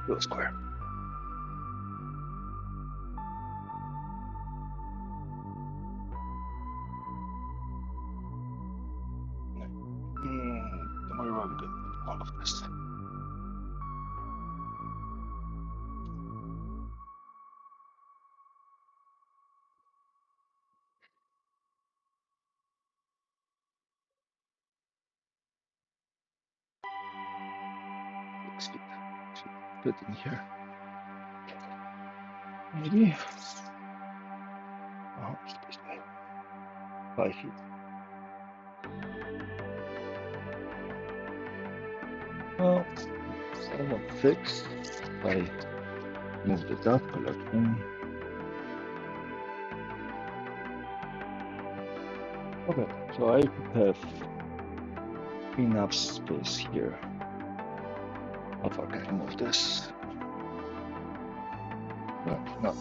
Go square. Don't worry about good. All of this. Put in here. Maybe. Oh, 5 feet. Well, somewhat fixed. I moved it up, collecting. Okay, so I have enough space here. How far can I move this? Well, not.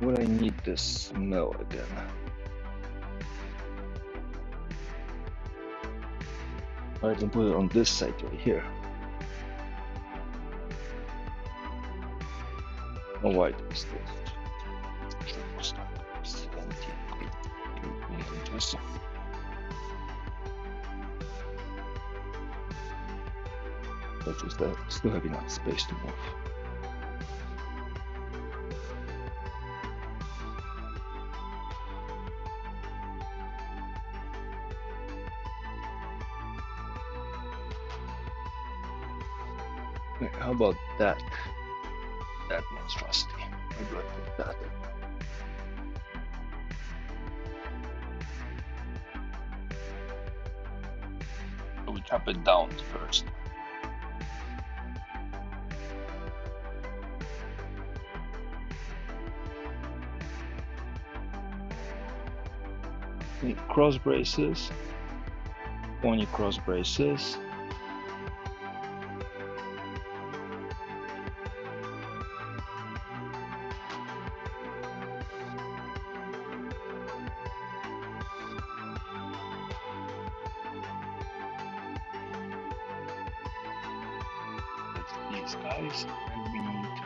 Would I need this mill again? I can put it on this side right here. How wide is this? But just still have enough space to move. Okay, how about that? That monstrosity. Where do I put that? We chop it down first. Cross braces. 20 cross braces. These guys, and we need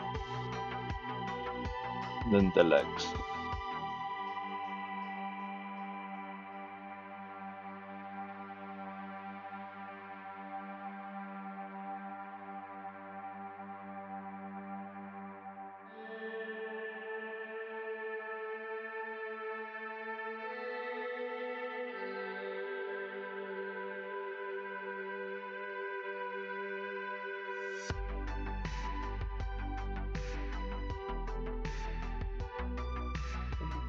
then the legs.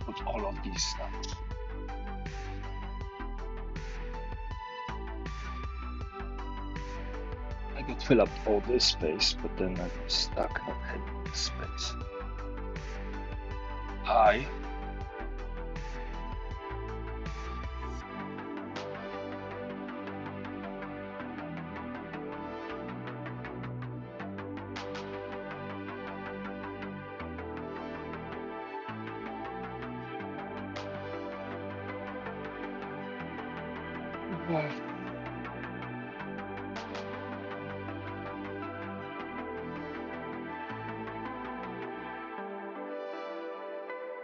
Put all of these stuff. I could fill up all this space, but then I'm stuck not having this space. High.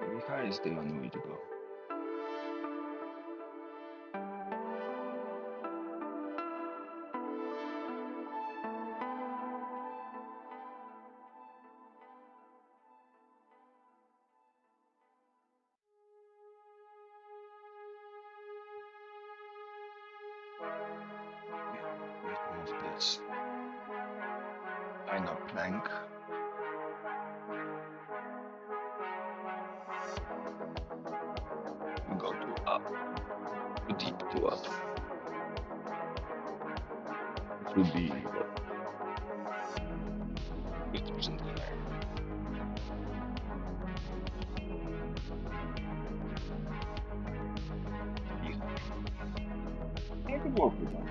Maybe high is the only way to go. Let's move this. Kind of plank. And go to up. Too deep to up. would be 50% higher. Yeah. I could work with that.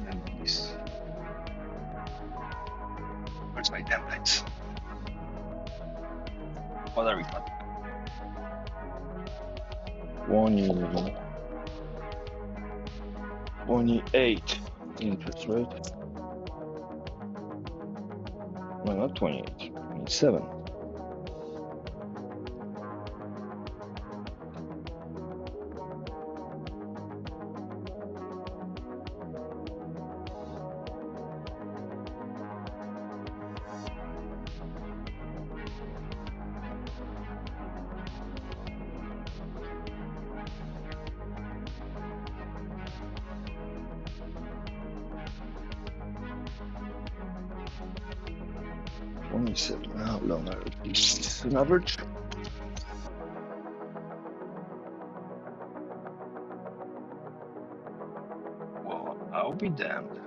And this. Where's my templates? What are we at? 28 interest rate. No, not 28, 27. How long are these on average? Well, I'll be damned.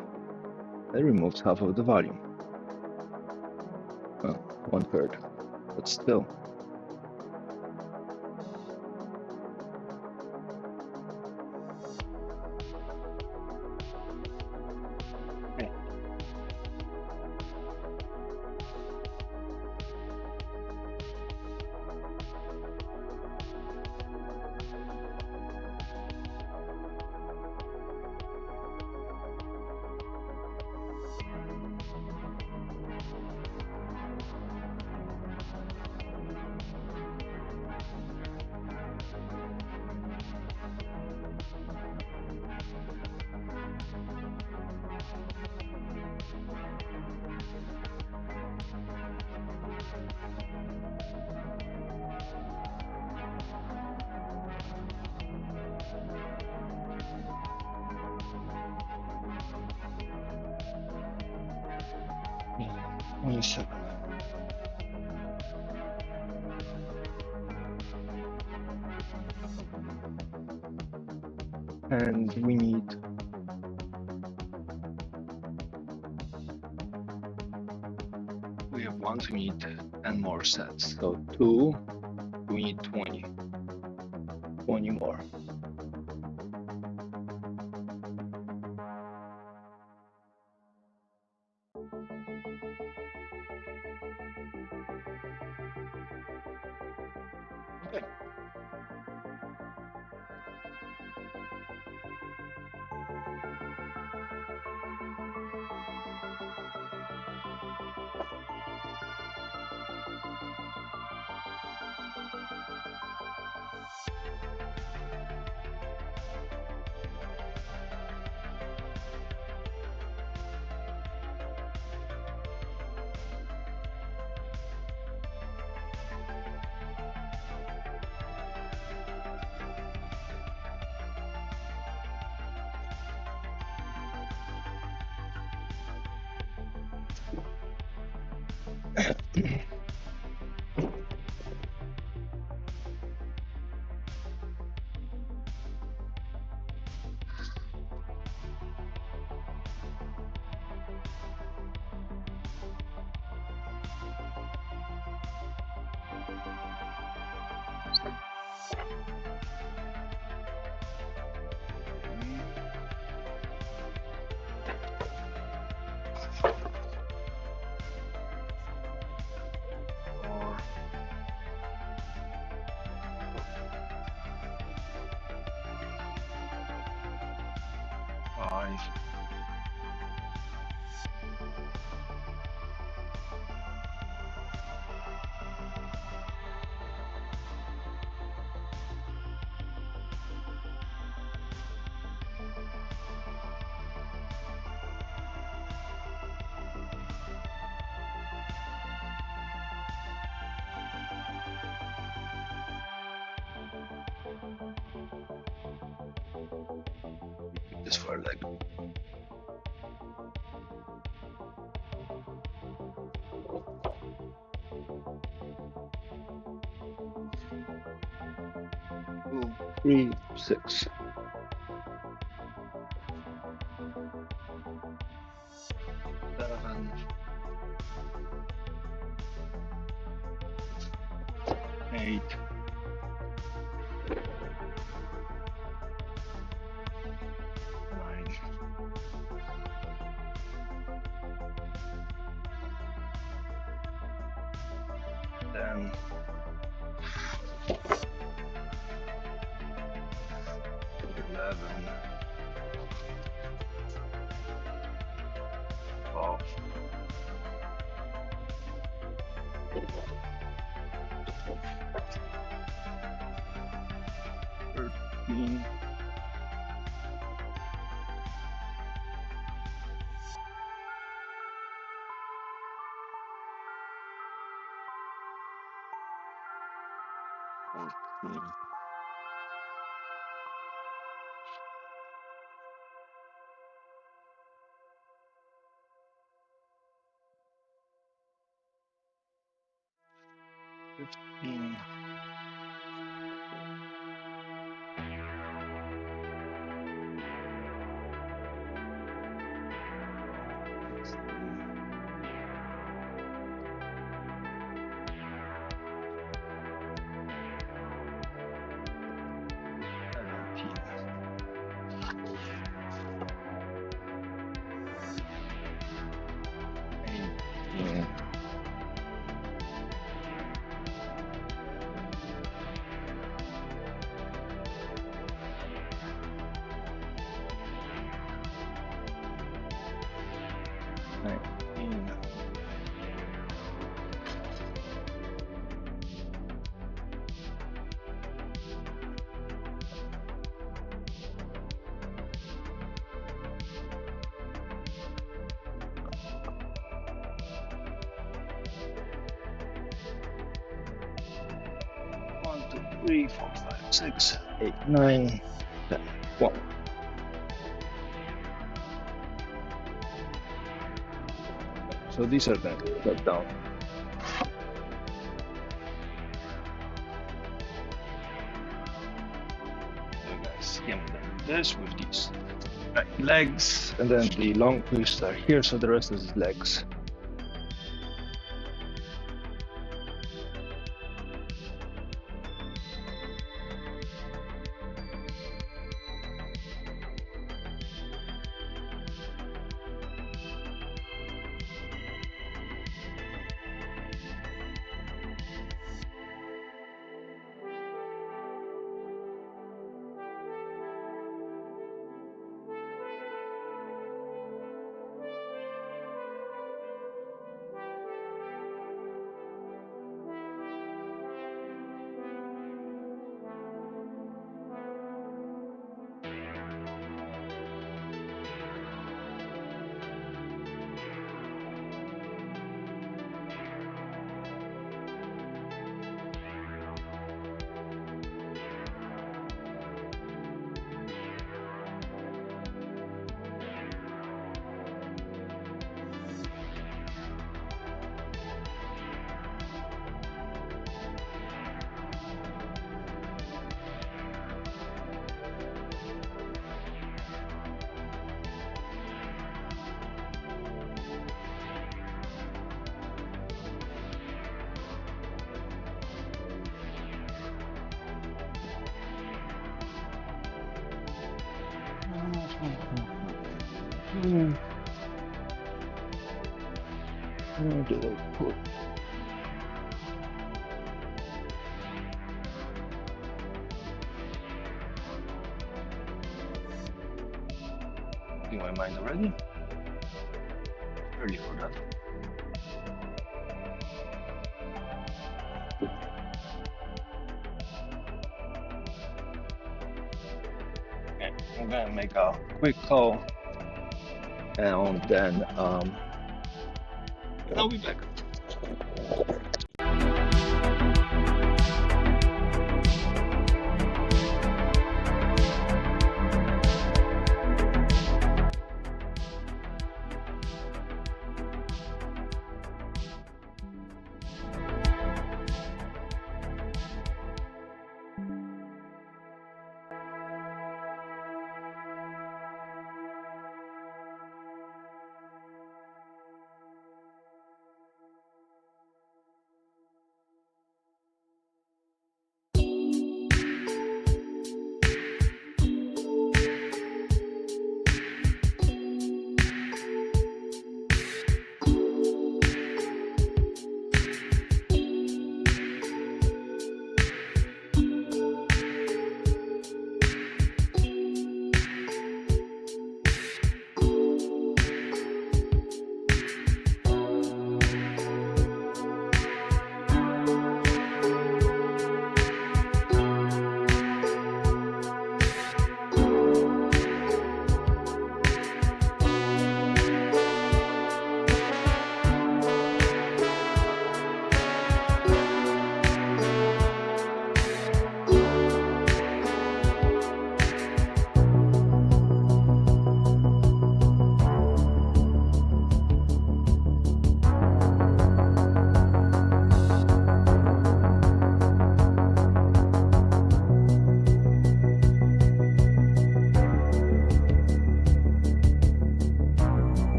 That removes half of the volume. Oh, 1/3. But still. Okay. Yeah, 27. And we have one, so we need 10 more sets. So 2, we need 20. 20 more. Okay. Four, 5. This for like 3, 6. 7, 8, 9, 10, 11, 12, 13, 14, 15, 16, 17, 18, 19, 1, 2, 3, 4, 5, 6, 8, 9, 10, 1. So these are going to cut down. So guys, skim this with these right legs, and then the long twists are here, so the rest is legs. Where do I put? In my mind already. Early for that. Okay, I'm gonna make a quick call, and then I'll be back.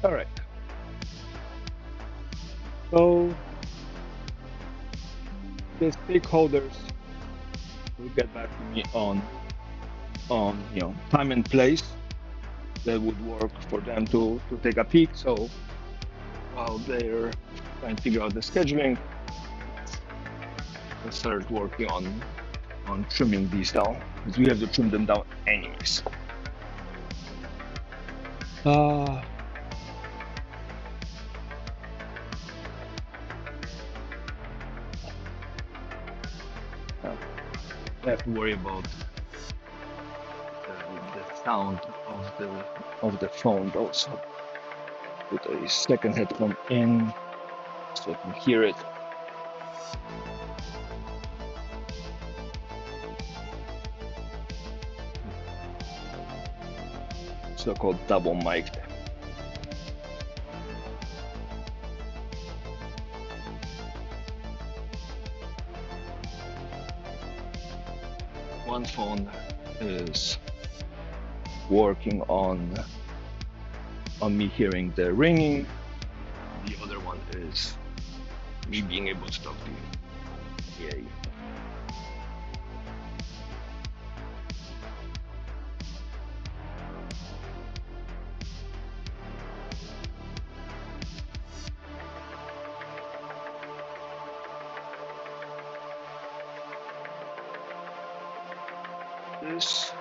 All right. So the stakeholders will get back to me on time and place that would work for them to take a peek. So while they're trying to figure out the scheduling, we'll start working on trimming these down because we have to trim them down anyways. I have to worry about the sound of the phone also. Put a second headphone in so I can hear it. So-called double mic'd. One phone is working on me hearing the ringing. The other one is me being able to talk to you. Yay. This.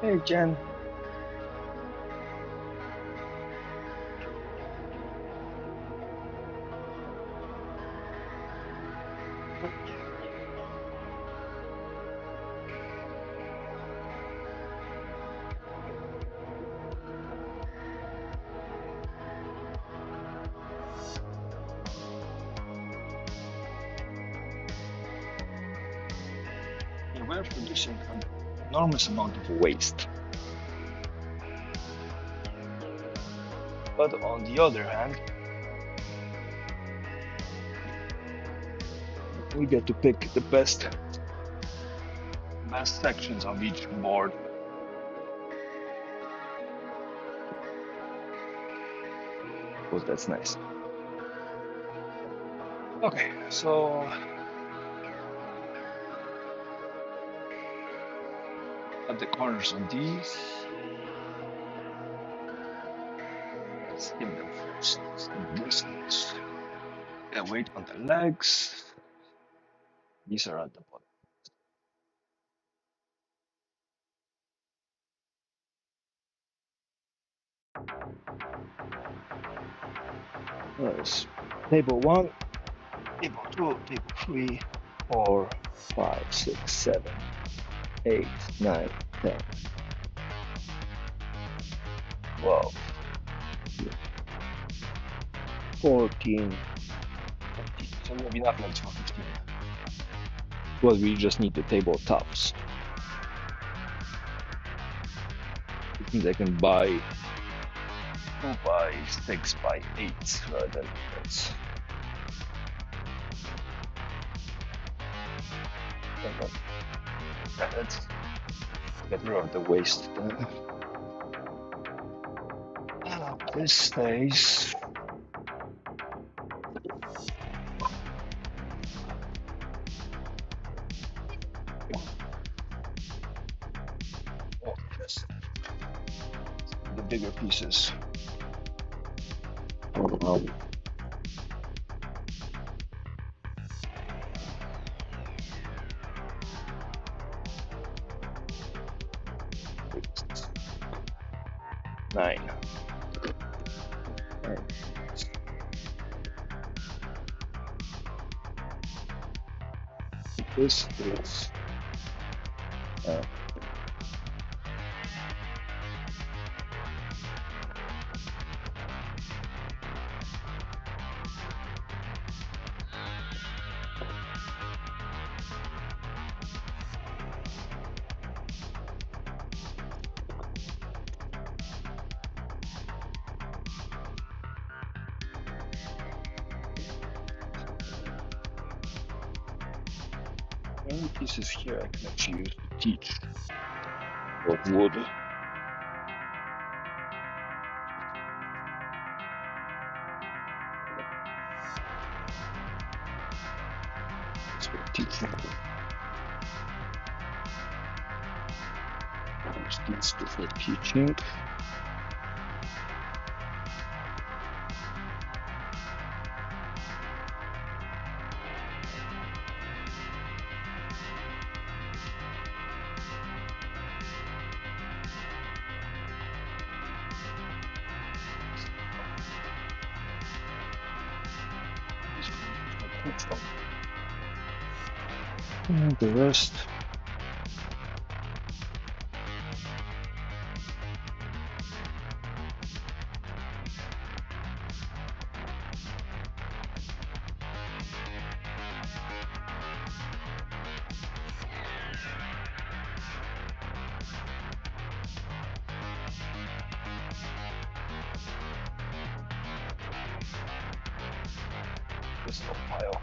Hey, Jen. Yeah, we're producing an enormous amount of waste. But on the other hand, we get to pick the best sections of each board. Oh, that's nice. Okay, so at the corners on these, let's skim them first. Skim this ones. Yeah, weight on the legs. These are at the bottom. There's table 1, table 2, table 3, 4, 5, 6, 7, 8, 9, 10, 12, 14, 15. So we have enough legs for 15. Well, we just need the tabletops. Which means I can buy 2 by 6 by 8 rather than that's. Let's get rid of the waste then. This stays. Oh, just the bigger pieces. Nine. This is any pieces here I can actually use to teach of wood. So teaching. Use these for teaching. And the rest. This little pile.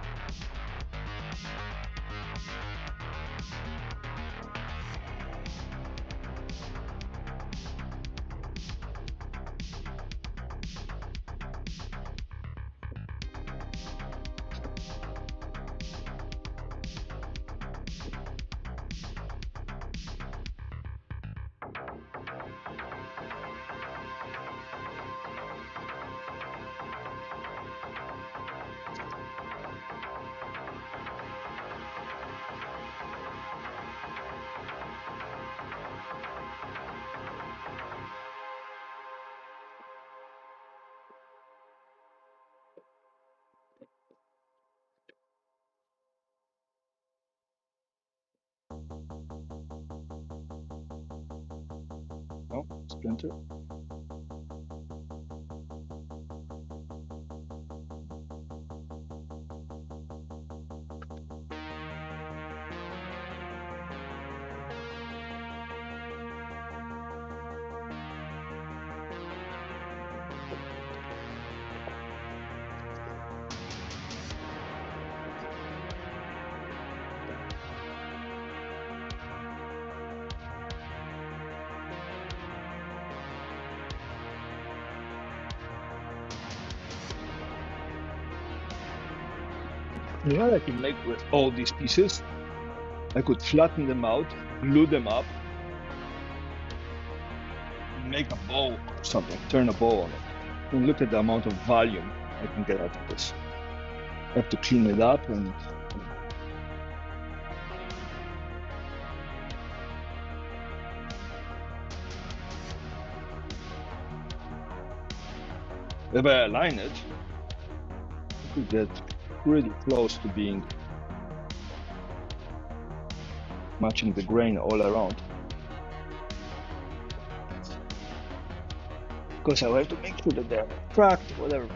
splinter. You know what I can make with all these pieces? I could flatten them out, glue them up, make a bow or something, turn a bow on it. And look at the amount of volume I can get out of this. I have to clean it up and if I align it, I could get pretty close to being matching the grain all around. Because I have to make sure that they're cracked, whatever.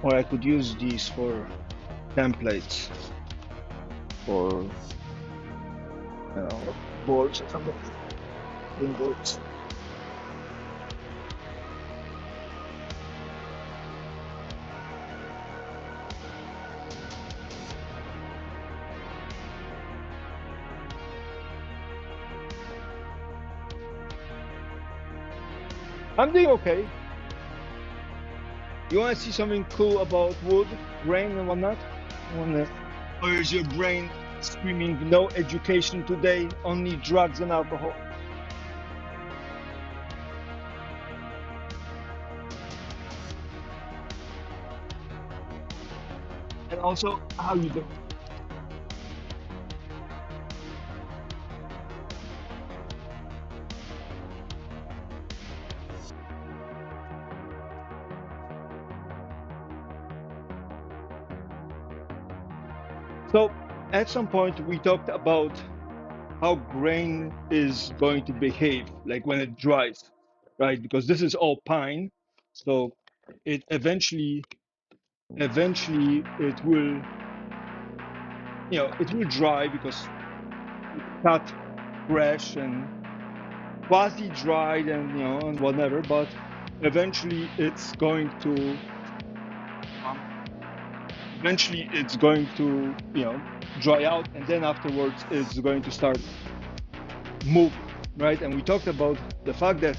Or I could use these for templates for boards or something. Boards. I'm doing okay. You want to see something cool about wood, grain, and whatnot? Or is your brain screaming, no education today, only drugs and alcohol? And also, how you do? So at some point we talked about how grain is going to behave, like when it dries, right? Because this is all pine, so it eventually it will, it will dry because it's cut fresh and quasi-dried and and whatever. But eventually it's going to dry out, and then afterwards it's going to start moving, right? And we talked about the fact that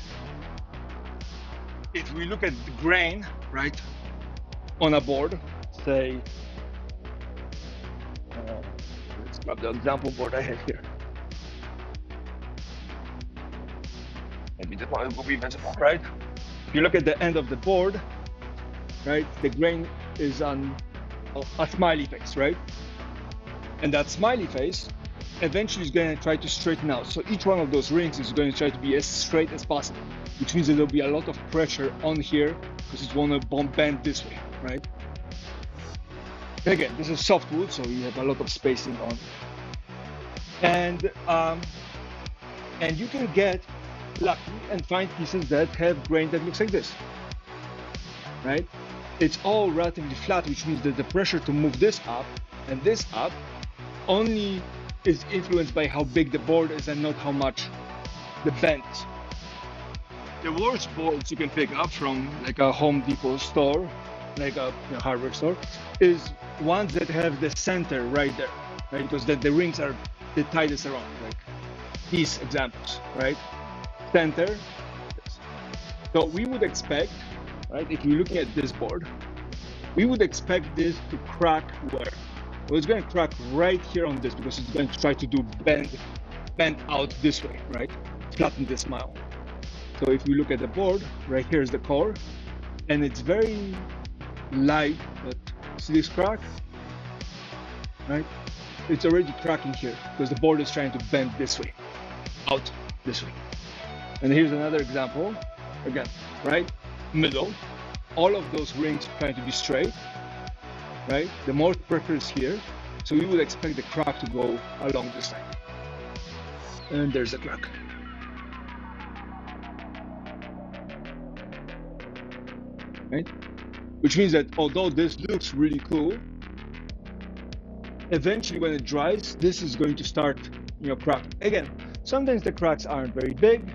if we look at the grain, right, on a board, say, let's grab the example board I have here. Maybe this one will be visible, right? If you look at the end of the board, right, the grain is on a smiley face, right? And that smiley face eventually is going to try to straighten out. So each one of those rings is going to try to be as straight as possible, which means that there'll be a lot of pressure on here because it's going to bend this way, right? And again, this is softwood, so you have a lot of spacing on. And you can get lucky and find pieces that have grain that looks like this, right? It's all relatively flat, which means that the pressure to move this up and this up only is influenced by how big the board is and not how much the bend is. The worst boards you can pick up from like a Home Depot store, like a hardware store, is ones that have the center right there, right? Because the rings are the tightest around, like these examples, right? Center. So we would expect, right, if you're looking at this board, we would expect this to crack where? Well, it's going to crack right here on this because it's going to try to do bend out this way, right? Flatten this mile. So if you look at the board, right here is the core, and it's very light, but see this crack, right? It's already cracking here because the board is trying to bend this way, out this way. And here's another example, again, right? Middle, all of those rings trying to be straight, right? The more pressure is here, so we would expect the crack to go along this line. And there's a crack. right? Which means that although this looks really cool, eventually when it dries, this is going to start, cracking. Again, sometimes the cracks aren't very big.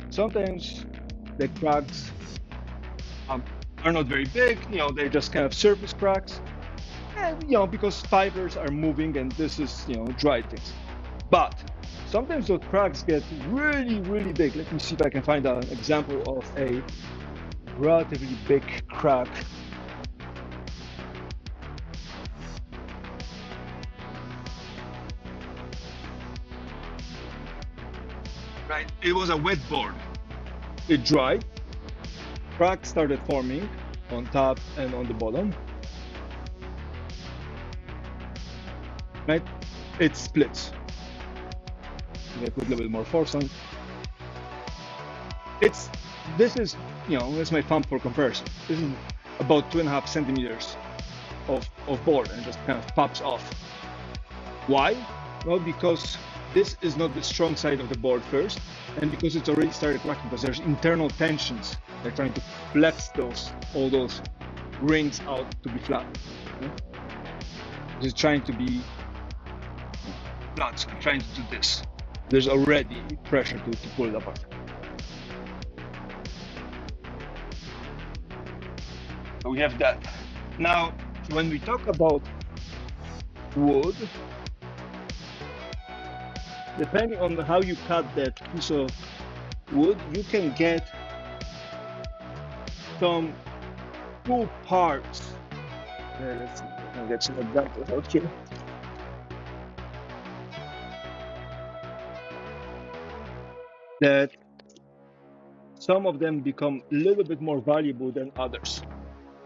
Sometimes the cracks are not very big. They're just kind of surface cracks. And, because fibers are moving and this is, dry things. But sometimes those cracks get really, really big. Let me see if I can find an example of a relatively big crack. Right, it was a wet board. It dried, cracks started forming on top and on the bottom. Right, it splits. I put a little bit more force on. This is, that's my thumb for comparison. This is about 2.5 centimeters of board and just kind of pops off. Why? Well, because this is not the strong side of the board first, and because it's already started cracking, because there's internal tensions. They're trying to flex all those rings out to be flat. Just trying to be flat, so I'm trying to do this. There's already pressure to pull it apart. So we have that. Now, when we talk about wood, depending on how you cut that piece of wood, you can get some cool parts. Let's see if I can get some examples out here. That some of them become a little bit more valuable than others.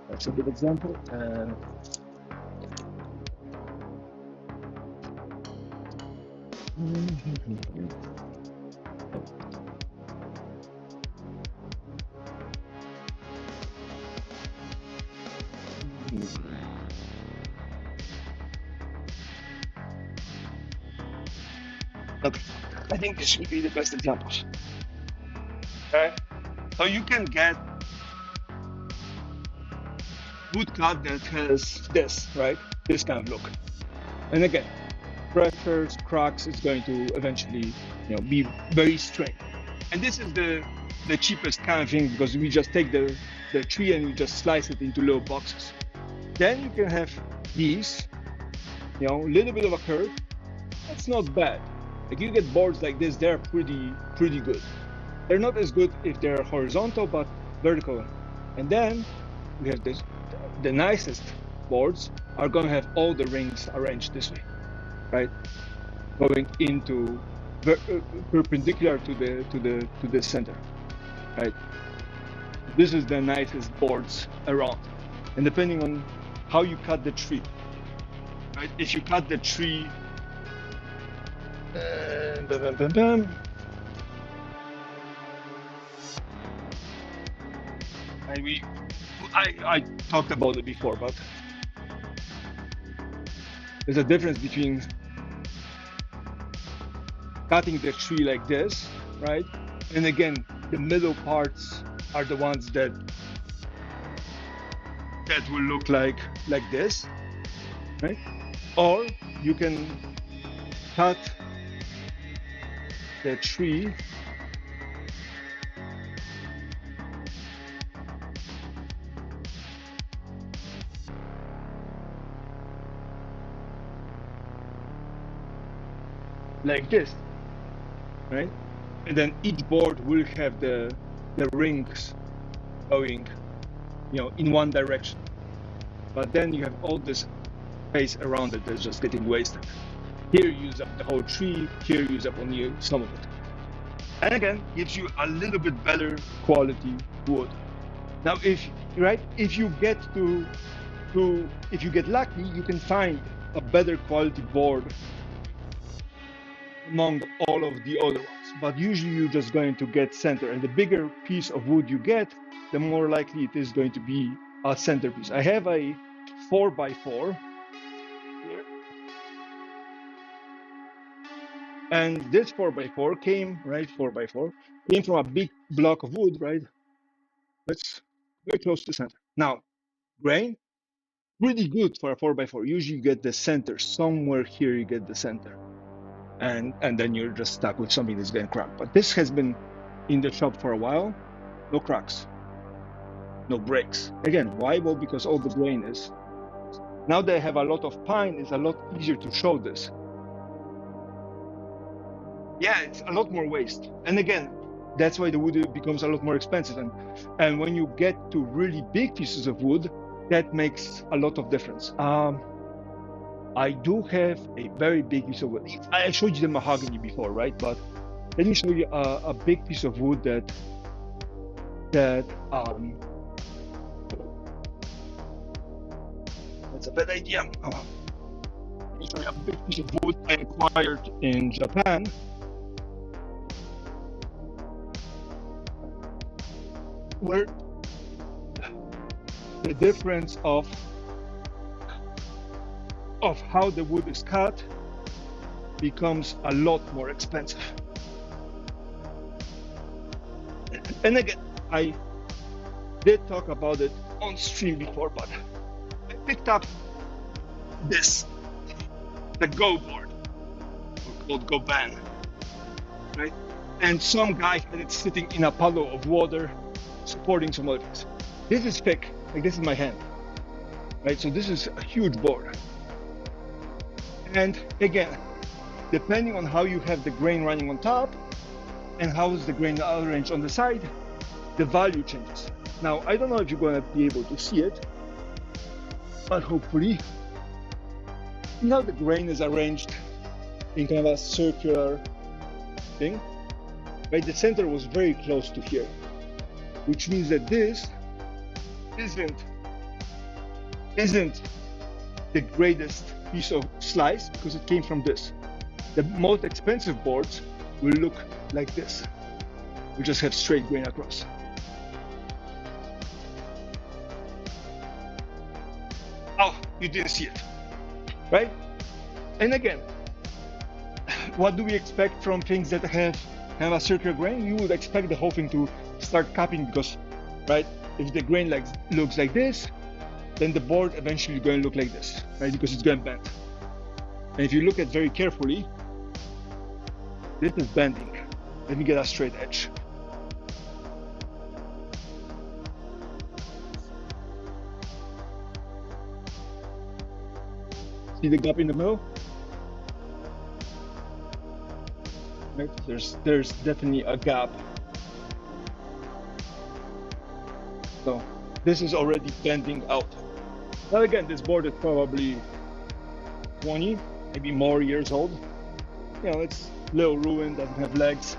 That's a good example. Okay, I think this should be the best examples. Okay, so you can get wood cut that has this, right? This kind of look. And again, pressures, cracks is going to eventually, be very straight. And this is the cheapest kind of thing because we just take the tree and we just slice it into little boxes. Then you can have these, a little bit of a curve. That's not bad. Like you get boards like this, they're pretty good. They're not as good if they're horizontal, but vertical. And then we have this. The nicest boards are going to have all the rings arranged this way, right? Going into perpendicular to the center, right? This is the nicest boards around. And depending on how you cut the tree, right? If you cut the tree, I talked about it before, but there's a difference between cutting the tree like this, right? And again, the middle parts are the ones that will look like this, right? Or you can cut the tree like this, right? And then each board will have the rings going, in one direction. But then you have all this space around it that's just getting wasted. Here you use up the whole tree, here you use up only some of it. And again, gives you a little bit better quality wood. Now, if you get if you get lucky, you can find a better quality board among all of the other ones. But usually you're just going to get center, and the bigger piece of wood you get, the more likely it is going to be a centerpiece. I have a 4x4 here, and this 4x4 came from a big block of wood, right? Let's very close to the center. Now, grain, really good for a 4x4. Usually you get the center somewhere here. You get the center, and then you're just stuck with something that's going to crack. But this has been in the shop for a while. No cracks, no breaks. Again, why? Well, because all the grain is. Now they have a lot of pine. It's a lot easier to show this. Yeah, it's a lot more waste. And again, that's why the wood becomes a lot more expensive. And when you get to really big pieces of wood, that makes a lot of difference. I do have a very big piece of wood. I showed you the mahogany before, right? But let me show you a big piece of wood that that's a bad idea. Let me show you a big piece of wood I acquired in Japan. Where the difference of how the wood is cut becomes a lot more expensive. And again, I did talk about it on stream before, but I picked up this, the Go board, called Goban, right? And some guy had it sitting in a puddle of water, supporting some other things. This is thick, like this is my hand, right? So this is a huge board. And again, depending on how you have the grain running on top and how is the grain arranged on the side, the value changes. Now, I don't know if you're going to be able to see it, but hopefully, see how the grain is arranged in kind of a circular thing, right? The center was very close to here, which means that this isn't the greatest piece of slice because it came from this. The most expensive boards will look like this. We just have straight grain across. Oh, you didn't see it, right? And again, what do we expect from things that have a circular grain? You would expect the whole thing to start cupping because, right, if the grain looks like this, then the board eventually is going to look like this, right? Because it's going to bend. And if you look at very carefully, this is bending. Let me get a straight edge. See the gap in the middle? Right? There's definitely a gap. So this is already bending out. Now again, this board is probably 20, maybe more years old. You know, it's a little ruined, doesn't have legs.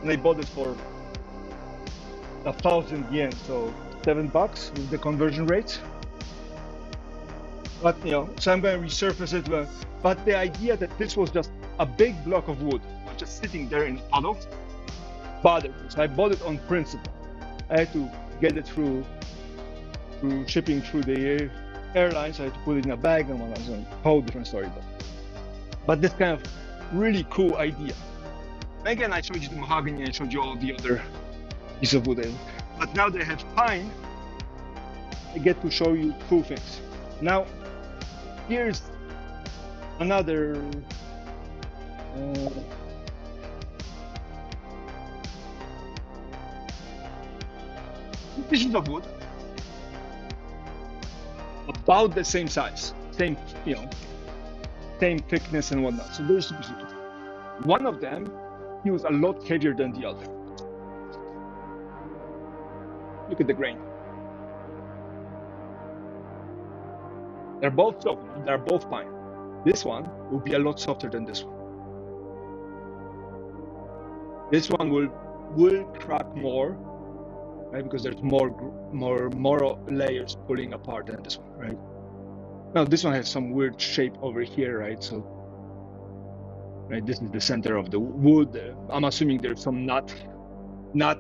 And I bought it for 1,000 yen, so $7 with the conversion rate. But you know, so I'm going to resurface it. But the idea that this was just a big block of wood, just sitting there in a puddle, bothered me. So I bought it on principle. I had to get it through shipping through the airlines. I had to put it in a bag and one. That's a whole different story. But this kind of really cool idea. Again, I showed you the mahogany. I showed you all the other pieces of wood. But now they have pine. I get to show you cool things. Now, here's another. Pieces of wood, about the same size, same thickness and whatnot. So there's two pieces. One of them, he was a lot heavier than the other. Look at the grain. They're both soft. They're both pine. This one will be a lot softer than this one. This one will crack more. Right, because there's more layers pulling apart than this one, right? Now this one has some weird shape over here, right? So, right, this is the center of the wood. I'm assuming there's some nut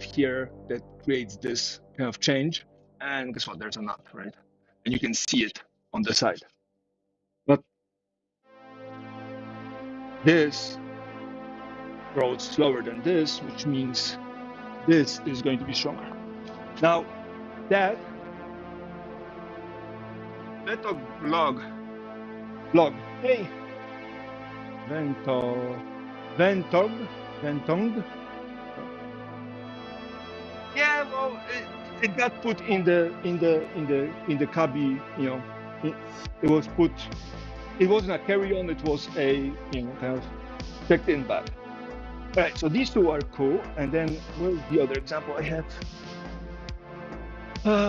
here that creates this kind of change. And guess what? There's a nut, right? And you can see it on the side. But this grows slower than this, which means this is going to be stronger. Now, that Ventog blog. Hey, Ventong. Yeah, well, it got put in the cubby. You know, it was put. It wasn't a carry-on. It was a kind of checked-in bag. All right. So these two are cool. And then where's the other example I have? No,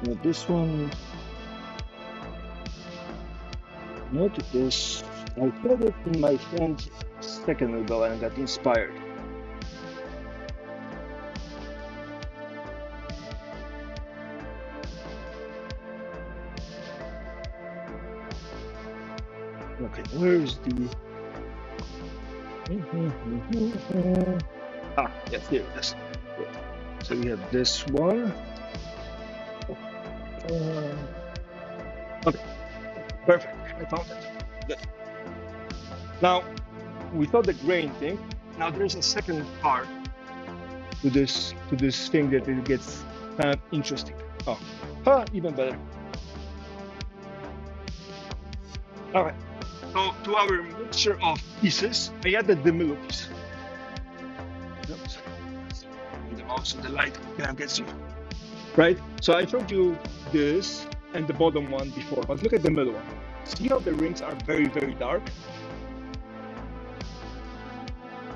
not this one. Not this. I saw it in my friend's a second ago and got inspired. Okay, where's the... yes, here it is. So we have this one. Okay, perfect. I found it. Good. Now, we saw the grain thing. Now there's a second part to this thing that it gets kind of interesting. Even better. All right. So to our mixture of pieces, I added the Milo piece. Oops. The mouse and the light kind of gets you. Right? So I showed you this and the bottom one before, but look at the middle one. See how the rings are very, very dark?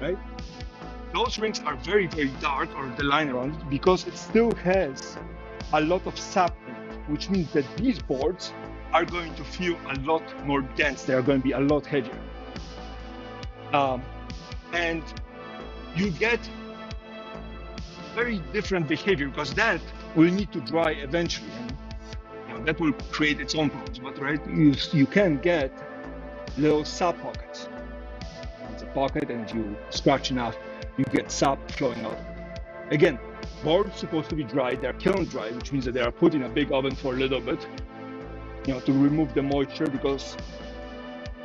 Right? Those rings are very, very dark, or the line around it, because it still has a lot of sap in it, which means that these boards are going to feel a lot more dense. They are going to be a lot heavier. And you get very different behavior, because that will need to dry eventually. And that will create its own problems, but right, you can get little sap pockets. It's a pocket and you scratch enough, you get sap flowing out. Again, boards supposed to be dry, they're kiln dry, which means that they are put in a big oven for a little bit, to remove the moisture, because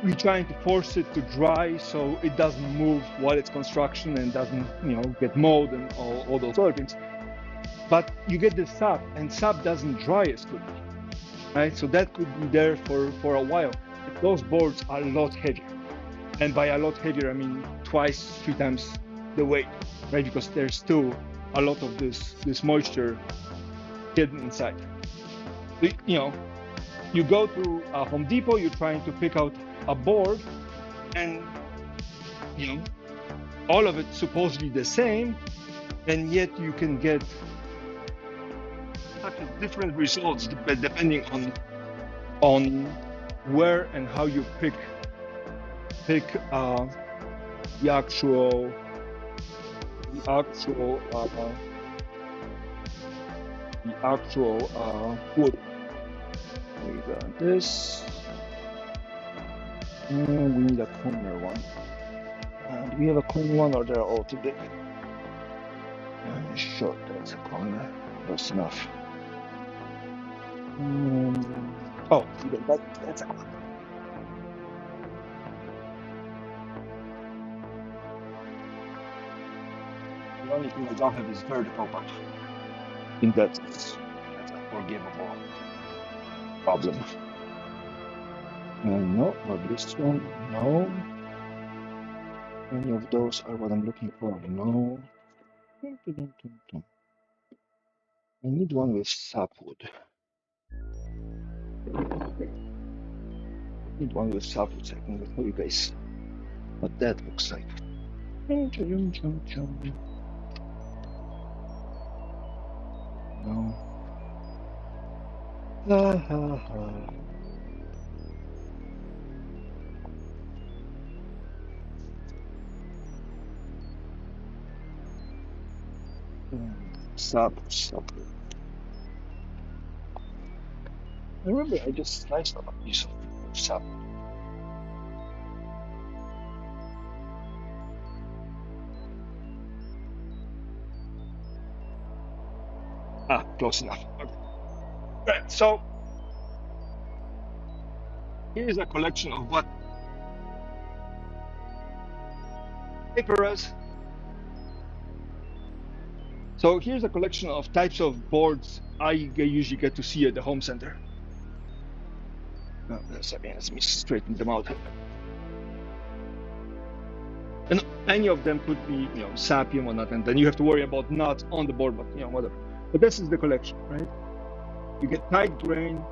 we're trying to force it to dry so it doesn't move while it's construction and doesn't, get mold and all those other things. But you get the sap, and sap doesn't dry as quickly, right? So that could be there for a while. But those boards are a lot heavier. And by a lot heavier, I mean 2-3 times the weight, right? Because there's still a lot of this moisture hidden inside. You go to Home Depot, you're trying to pick out a board, and all of it's supposedly the same, and yet you can get such different results depending on where and how you pick the actual wood. We got this. We need a corner one. Do we have a corner one, or they're all too big? Sure, that's a corner. That's enough. Oh, that's a corner. The only thing I don't have is vertical part. I think that's a forgivable problem. No, not this one. No. Any of those are what I'm looking for. No. I need one with sapwood. I need one with sapwood so I can show you guys what that looks like. No. Sap. I remember I just sliced up a piece of sap. Close enough. Okay. Right, so here's a collection of what Hey, Perez. So here's a collection of types of boards I usually get to see at the home center. Let me straighten them out. And any of them could be, sappy and whatnot, and then you have to worry about nuts on the board, but whatever. But this is the collection, right? You get tight grain,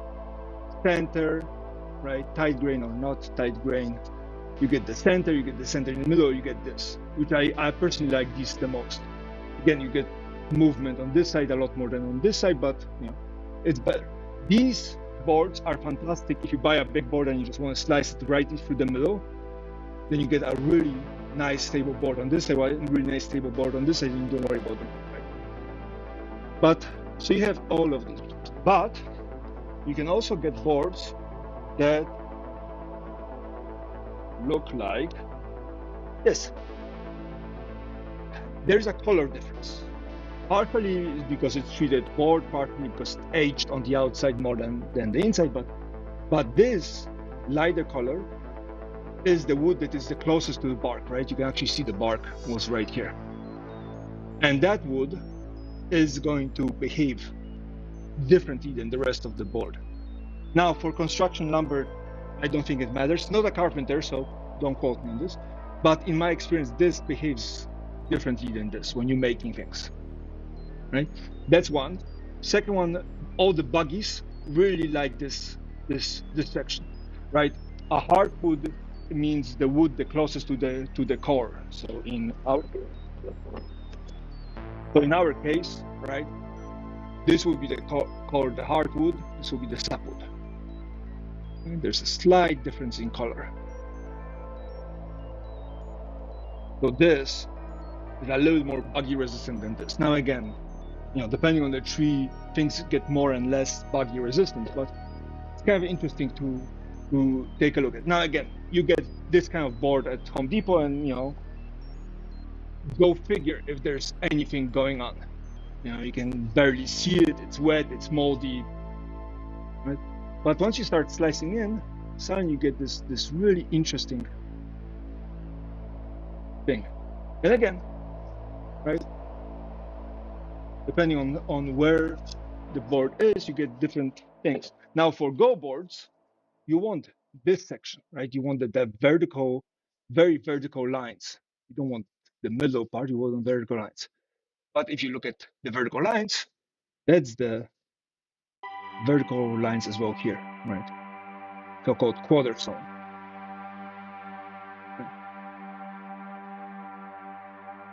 center, right? Tight grain or not tight grain. You get the center, you get the center in the middle, you get this, which I personally like these the most. Again, you get movement on this side a lot more than on this side, but it's better. These boards are fantastic if you buy a big board and you just want to slice it right through the middle. Then you get a really nice stable board on this side, a really nice stable board on this side, and you don't worry about them. Right? But so you have all of these. But you can also get boards that look like this. There's a color difference. Partly because it's treated board, partly because it's aged on the outside more than the inside. But this lighter color is the wood that is the closest to the bark, right? You can actually see the bark was right here. And that wood is going to behave differently than the rest of the board. Now, for construction lumber, I don't think it matters. Not a carpenter, so don't quote me on this. But in my experience, this behaves differently than this when you're making things, right? That's one. Second one, all the buggies really like this section, right? A hardwood means the wood the closest to the core. So in our case, right, this would be the core, the hardwood. This will be the sapwood. And there's a slight difference in color. So this is a little more buggy resistant than this. Now again, depending on the tree, things get more and less buggy resistant, but it's kind of interesting to take a look at. Now again, you get this kind of board at Home Depot, and go figure if there's anything going on. You can barely see it, it's wet, it's moldy, right? But once you start slicing in, suddenly you get this really interesting thing. And again, right, depending on where the board is, you get different things. Now for Go boards, you want this section, right? You want the vertical, very vertical lines. You don't want the middle part, you want vertical lines. But if you look at the vertical lines, that's the vertical lines as well here, right? So-called quarter zone.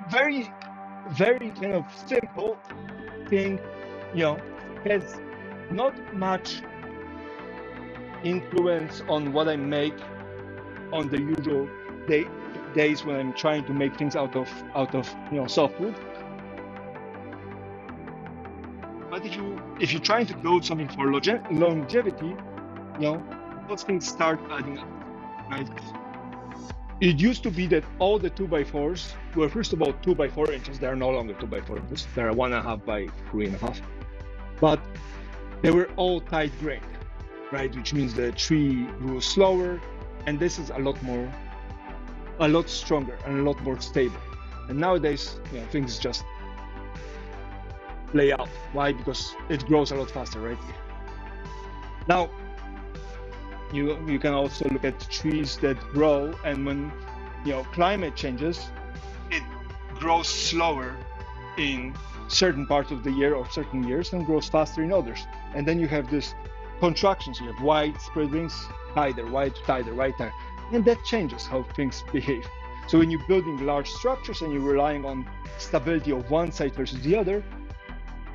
Very, very kind of simple thing, has not much influence on what I make on the usual days when I'm trying to make things out of softwood. But if you're trying to build something for longevity, those things start adding up, right? It used to be that all the 2x4s were first of all 2x4 inches. They are no longer 2x4 inches. They are 1.5 by 3.5. But they were all tight grained, right? Which means the tree grew slower, and this is a lot stronger and a lot more stable. And nowadays, things just play out. Why? Because it grows a lot faster, right? Now, you can also look at trees that grow, and when climate changes, it grows slower in certain parts of the year or certain years and grows faster in others. And then you have this contractions. You have wide spread rings, tighter, wide, tighter, wide, tighter. And that changes how things behave. So when you're building large structures and you're relying on stability of one side versus the other,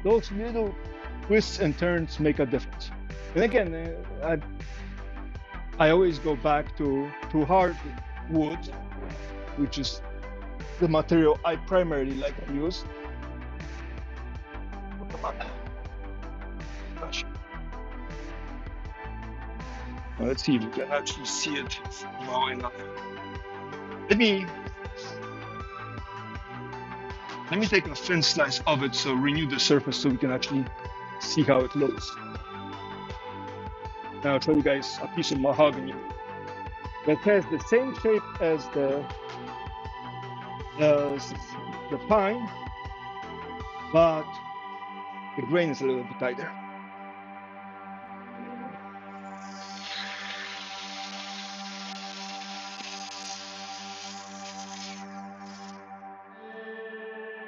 those little twists and turns make a difference. And again, I always go back to hardwood, which is the material I primarily like to use. Come on. Gosh. Well, let's see if you can actually see it well enough. Let me take a thin slice of it, so renew the surface so we can actually see how it looks. Now I'll show you guys a piece of mahogany that has the same shape as the the pine, but the grain is a little bit tighter.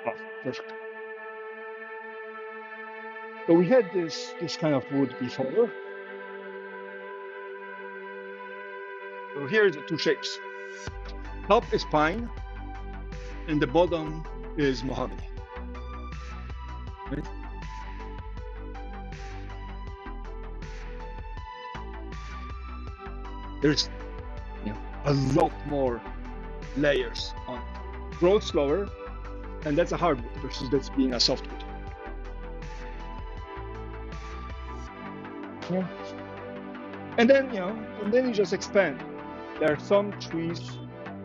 Oh, perfect. So we had this kind of wood before. So here are the two shapes. Top is pine, and the bottom is mahogany. Right? There's a lot more layers on it. Grows slower, and that's a hardwood versus that's being a softwood. Yeah. And then you just expand. There are some trees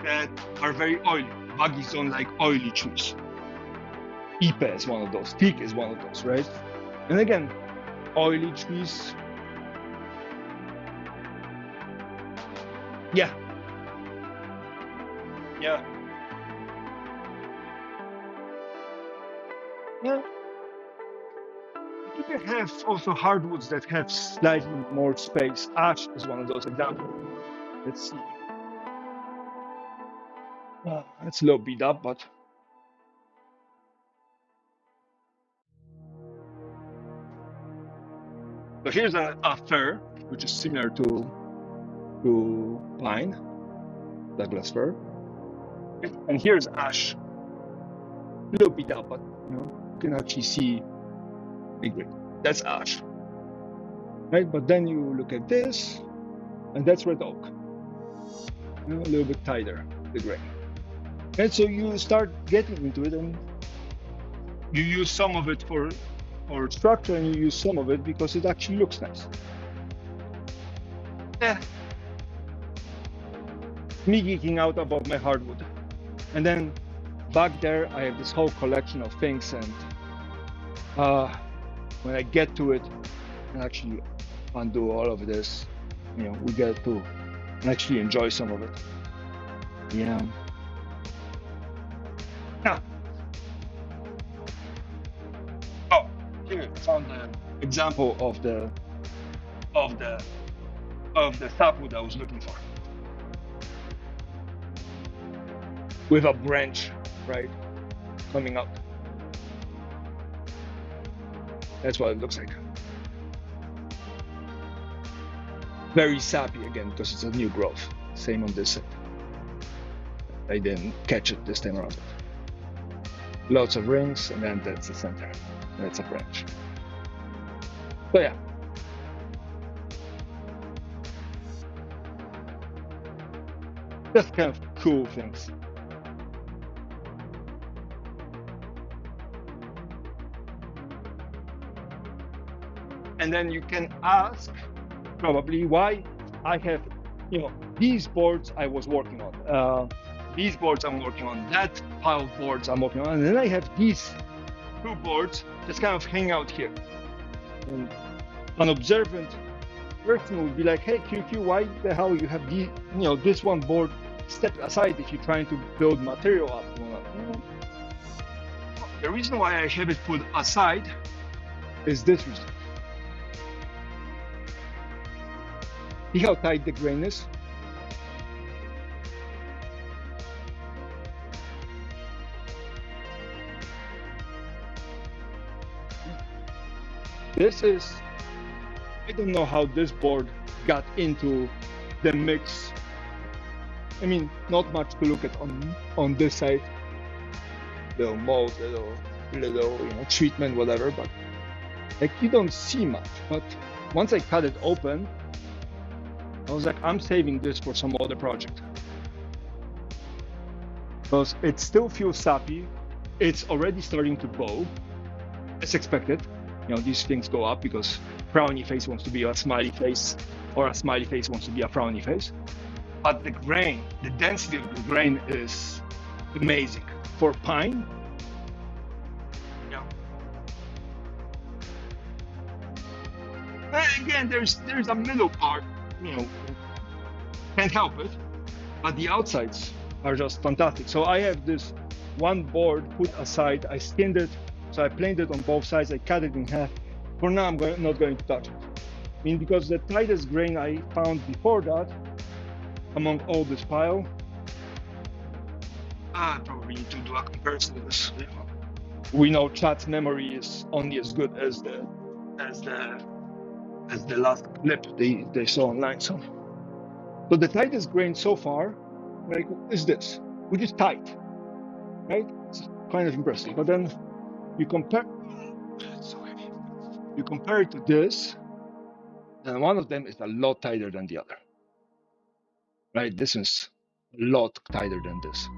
that are very oily. Buggies don't like oily trees. Ipe is one of those. Teak is one of those, right? And again, oily trees. Yeah. Yeah. Yeah. You can have also hardwoods that have slightly more space. Ash is one of those examples. Let's see. It's a little beat up, but so here's a fir, which is similar to pine, Douglas fir, and here's ash, a little beat up, but you can actually see the green. That's ash, right? But then you look at this, and that's red oak, a little bit tighter, the grain. And so you start getting into it, and you use some of it for structure, and you use some of it because it actually looks nice. Yeah. Me geeking out about my hardwood. And then back there, I have this whole collection of things, and when I get to it and actually undo all of this, we get to actually enjoy some of it. Yeah. Now, here I found the example of the sapwood I was looking for, with a branch, right, coming up. That's what it looks like. Very sappy again because it's a new growth. Same on this side. I didn't catch it this time around. Lots of rings, and then that's the center. That's a branch. So yeah. Just kind of cool things. And then you can ask probably why I have, these boards I was working on. These boards I'm working on, that pile of boards I'm working on, and then I have these two boards just kind of hang out here. And an observant person would be like, hey, QQ, why the hell you have this one board step aside if you're trying to build material up? The reason why I have it put aside is this reason. See how tight the grain is? I don't know how this board got into the mix. I mean, not much to look at on this side. Little mold, little treatment, whatever, but like you don't see much. But once I cut it open, I was like, I'm saving this for some other project. Because it still feels sappy. It's already starting to bow, as expected. These things go up because frowny face wants to be a smiley face, or a smiley face wants to be a frowny face. But the grain, the density of the grain is amazing. For pine, again, there's a middle part, can't help it, but the outsides are just fantastic. So I have this one board put aside. I skinned it, so I planed it on both sides. I cut it in half. For now, I'm not going to touch it. I mean, because the tightest grain I found before that, among all this pile, I probably need to do a comparison of this. We know chat's memory is only as good as the last clip they saw online. So the tightest grain so far, like, is this, which is tight, right? It's kind of impressive. But then you compare, it's so heavy. You compare it to this, and one of them is a lot tighter than the other, right? This is a lot tighter than this.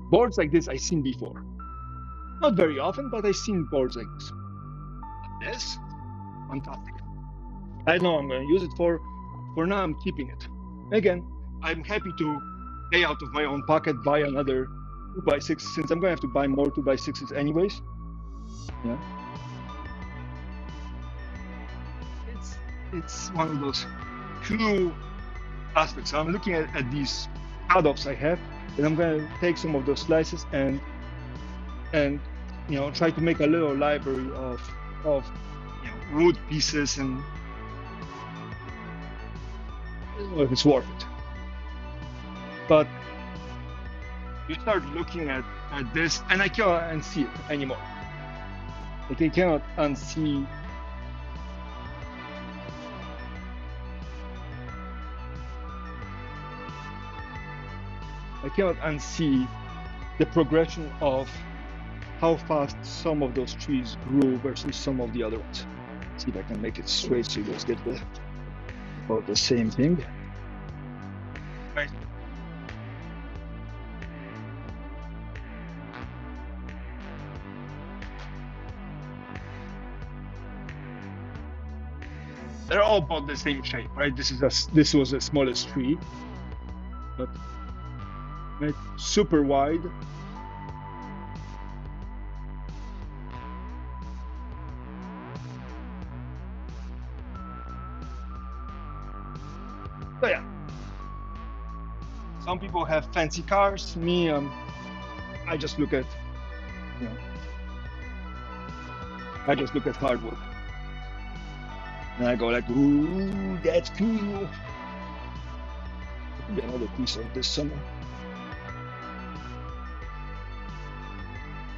Boards like this I've seen before. Not very often, but I've seen boards like this. This, fantastic. I know I'm going to use it for now. I'm keeping it. Again, I'm happy to pay out of my own pocket, buy another 2x6, since I'm going to have to buy more 2x6s anyways. Yeah. It's one of those cool aspects. So I'm looking at these cut-offs I have, and I'm going to take some of those slices and try to make a little library of wood pieces, and I don't know if it's worth it. But you start looking at this, and I cannot unsee it anymore. Like, I cannot unsee the progression of how fast some of those trees grew versus some of the other ones. Let's see if I can make it straight so you guys get about the same thing. Right. They're all about the same shape, right? This was the smallest tree, but it's super wide. So yeah, some people have fancy cars. Me, I just look at, I just look at hardwood, and I go like, ooh, that's cool. Maybe another piece of this summer.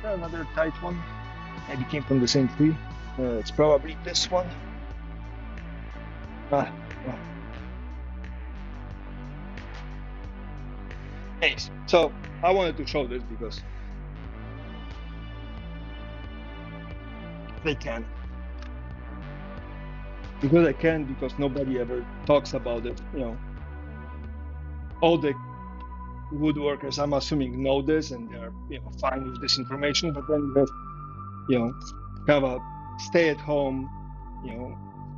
Another tight one. Maybe came from the same tree. It's probably this one. Anyways, so I wanted to show this because they can. Because I can, because nobody ever talks about it. All the woodworkers, I'm assuming, know this, and they're fine with this information. But then you have a stay-at-home.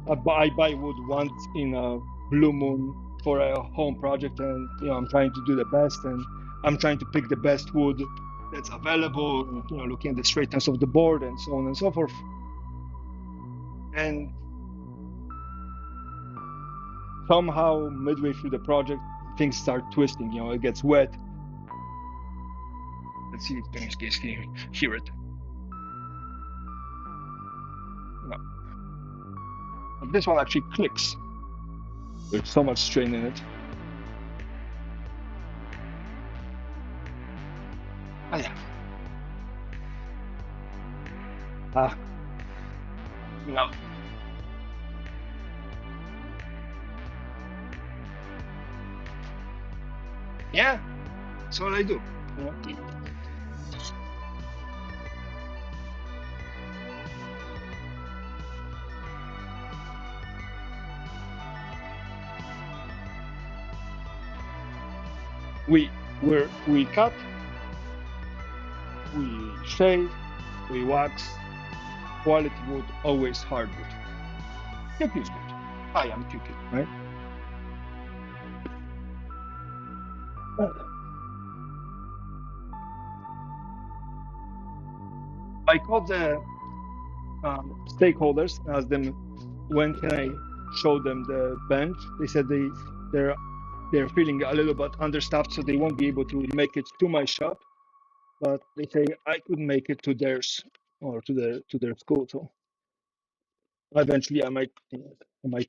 I buy wood once in a blue moon for a home project, and I'm trying to do the best, and I'm trying to pick the best wood that's available. Looking at the straightness of the board and so on and so forth. And somehow, midway through the project, things start twisting. It gets wet. Let's see if things can hear it. No. But this one actually clicks. There's so much strain in it. Ah, yeah. No. Yeah, that's what I do. We cut, we shave, we wax. Quality wood, always hardwood. QQ is good. Hi, I'm QQ, right? I called the stakeholders, asked them when can I show them the bench. They said they're feeling a little bit understaffed, so they won't be able to make it to my shop. but they say I couldn't make it to theirs or to their school. So eventually, I might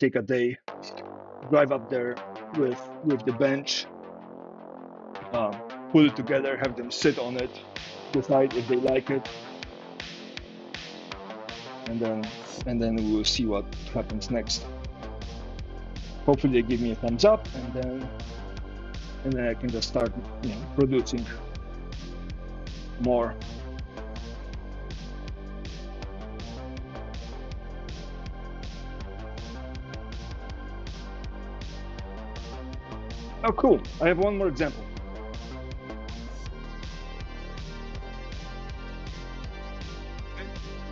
take a day, drive up there with the bench, put it together, have them sit on it, decide if they like it, and then we'll see what happens next. Hopefully, they give me a thumbs up, and then I can just start, producing more. Oh, cool! I have one more example.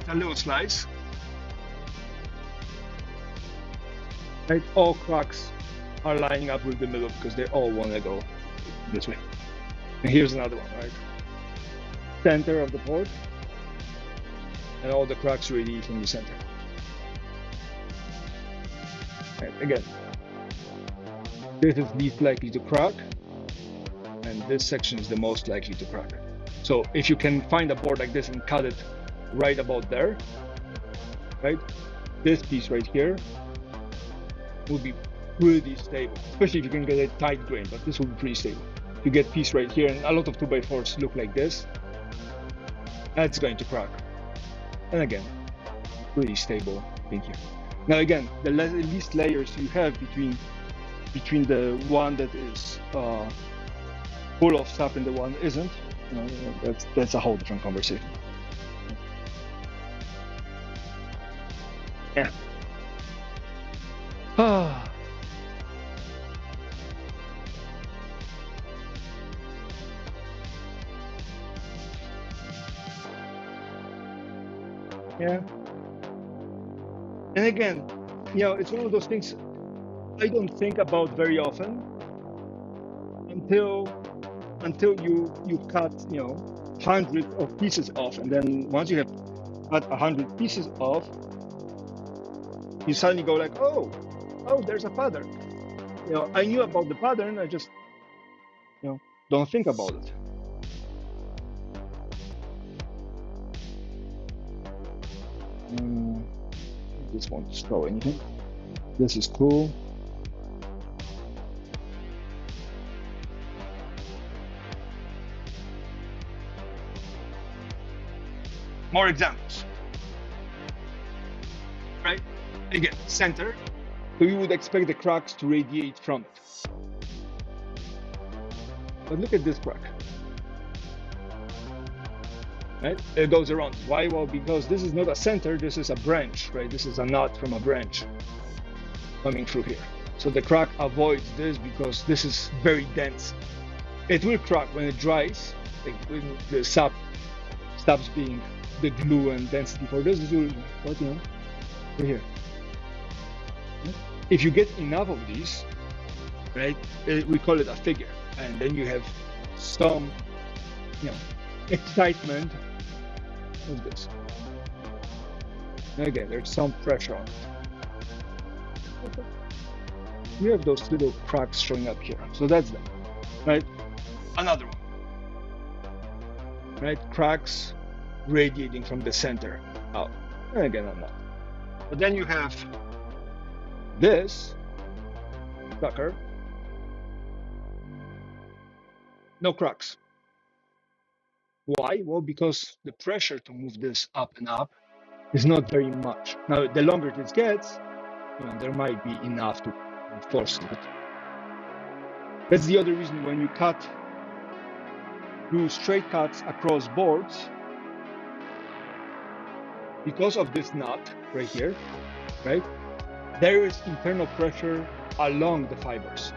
It's a little slice. Right, all cracks are lining up with the middle because they all want to go this way. And here's another one, right? Center of the port, and all the cracks radiate from the center. Right, again, this is least likely to crack, and this section is the most likely to crack. So if you can find a board like this and cut it right about there, right? This piece right here will be pretty stable, especially if you can get a tight grain, but this will be pretty stable. You get piece right here, and a lot of 2x4s look like this. That's going to crack. And again, pretty stable. Thank you. Now again, the least layers you have between the one that is full of stuff and the one isn't, that's a whole different conversation. Yeah. Yeah. And again, it's one of those things I don't think about very often until you cut, hundreds of pieces off, and then once you have cut 100 pieces off, you suddenly go like, oh, there's a pattern. I knew about the pattern, I just, don't think about it. This won't show anything. This is cool. More examples. Right? Again, center. So you would expect the cracks to radiate from it. But look at this crack. Right? It goes around. Why? Well, because this is not a center, this is a branch, right? This is a knot from a branch coming through here. So the crack avoids this because this is very dense. It will crack when it dries, like when the sap stops being the glue and density for this. This will, right here. If you get enough of these, right, we call it a figure, and then you have some, excitement. What's this? Again, there's some pressure on it. You have those little cracks showing up here. So that's them, right? Another one, right? Cracks radiating from the center out. And again, I'm not. But then you have this sucker, no cracks. Why? Well, because the pressure to move this up and up is not very much. Now, the longer this gets, there might be enough to force it. That's the other reason when you do straight cuts across boards, because of this knot right here, right? There is internal pressure along the fibers,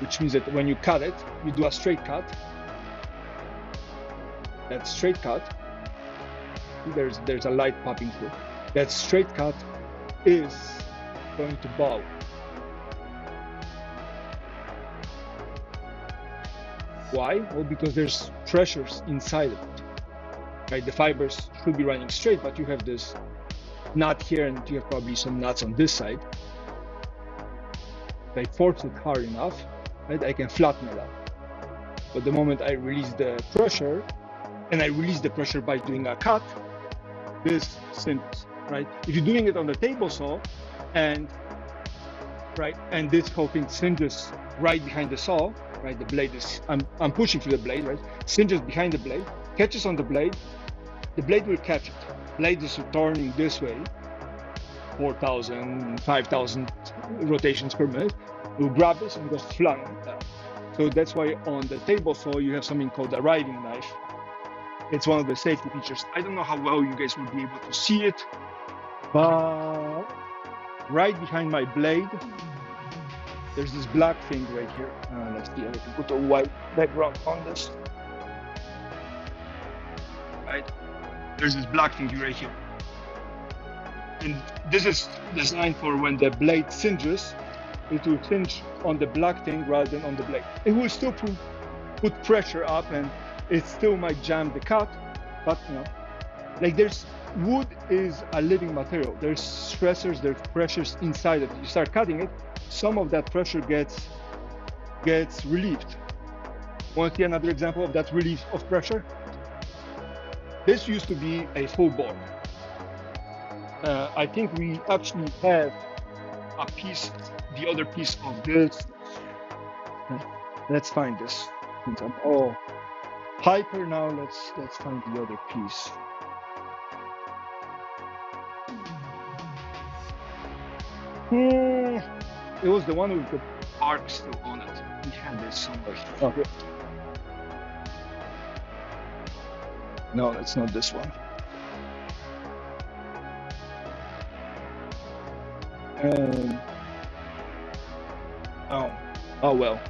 which means that when you cut it, you do a straight cut. That straight cut, there's a light popping through. That straight cut is going to bow. Why? Well, because there's pressures inside of it. Right? The fibers should be running straight, but you have this knot here, and you have probably some knots on this side. If I force it hard enough, right, I can flatten it out. But the moment I release the pressure, and I release the pressure by doing a cut, this singes, right? If you're doing it on the table saw, and this whole thing singes right behind the saw, right? The blade is, I'm pushing through the blade, right? Singes behind the blade, catches on the blade will catch it. Blade is turning this way, 4,000, 5,000 rotations per minute. We'll grab this and just flying down. So that's why on the table saw you have something called a riving knife. It's one of the safety features. I don't know how well you guys will be able to see it, but right behind my blade, there's this black thing right here. Let's see, I can put a white background on this. Right, there's this black thing right here. And this is designed for when the blade singes, it will singe on the black thing rather than on the blade. It will still put pressure up, and it still might jam the cut, but you know, like wood is a living material. There's stressors, there's pressures inside of it. You start cutting it, some of that pressure gets relieved. Want to see another example of that relief of pressure? This used to be a full board. I think we actually have a piece, the other piece of this. Let's find this. Since I'm all hyper now, let's find the other piece. It was the one with the arc still on it. We had this somewhere. Okay. No, that's not this one. Oh well.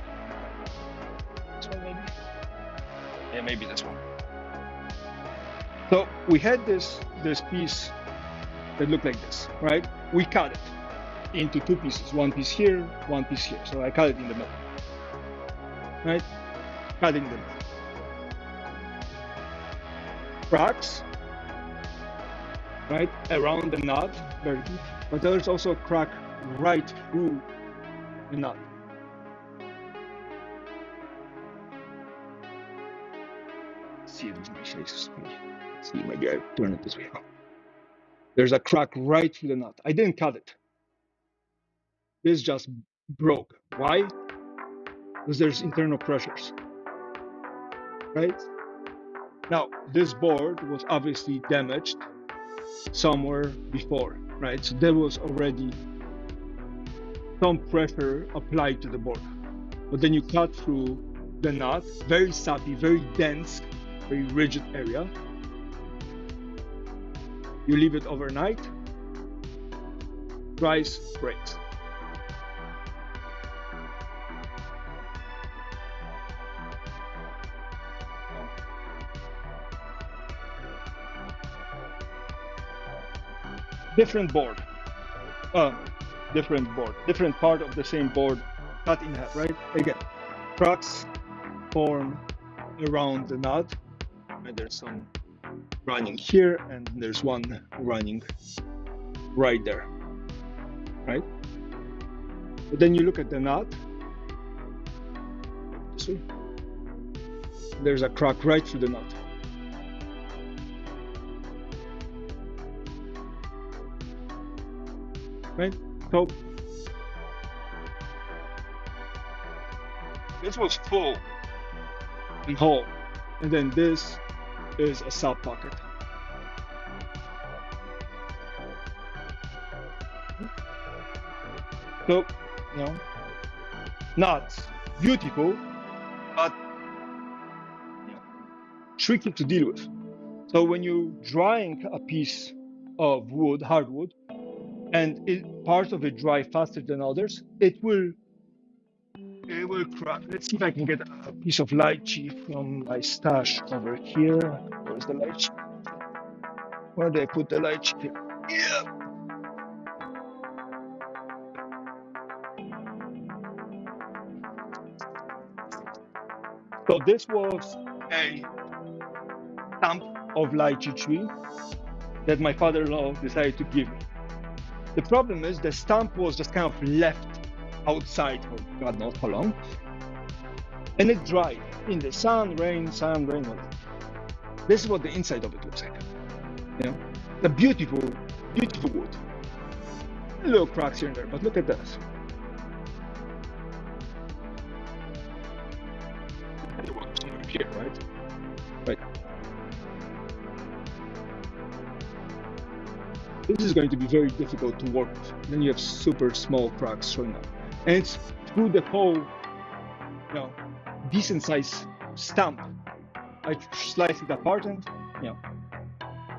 This one maybe? Yeah, maybe this one. So we had this piece that looked like this, right? We cut it into two pieces, one piece here, one piece here. So I cut it in the middle, right? Cut it in the middle. Cracks, right, around the nut, very good. But there's also a crack right through the nut. Let's see if my face. See, maybe I turn it this way. There's a crack right through the nut. I didn't cut it. This just broke. Why? Because there's internal pressures, right? Now, this board was obviously damaged somewhere before, right? So there was already some pressure applied to the board. But then you cut through the nut, very sappy, very dense, very rigid area. You leave it overnight, dries, breaks. Different board, different part of the same board, cut in half, right? Again, cracks form around the nut, and there's some running here, and there's one running right there, right? But then you look at the nut, see, there's a crack right through the nut. Right? So this was full and whole, and then this is a sub pocket. So, you know, not beautiful, but you know, tricky to deal with. So when you're drying a piece of wood, hardwood, and parts of it dry faster than others, it will crack. Let's see if I can get a piece of lychee from my stash over here. Where's the lychee? Where did I put the lychee? Yeah. So this was a stump of lychee tree that my father-in-law decided to give me. The problem is the stump was just kind of left outside for God knows how long, and it dried in the sun, rain. This is what the inside of it looks like. You know, the beautiful, beautiful wood. Little cracks here and there, but look at this. Here, right? Right. This is going to be very difficult to work with. Then you have super small cracks showing up, and it's through the whole, you know, decent size stump. I slice it apart, and you know,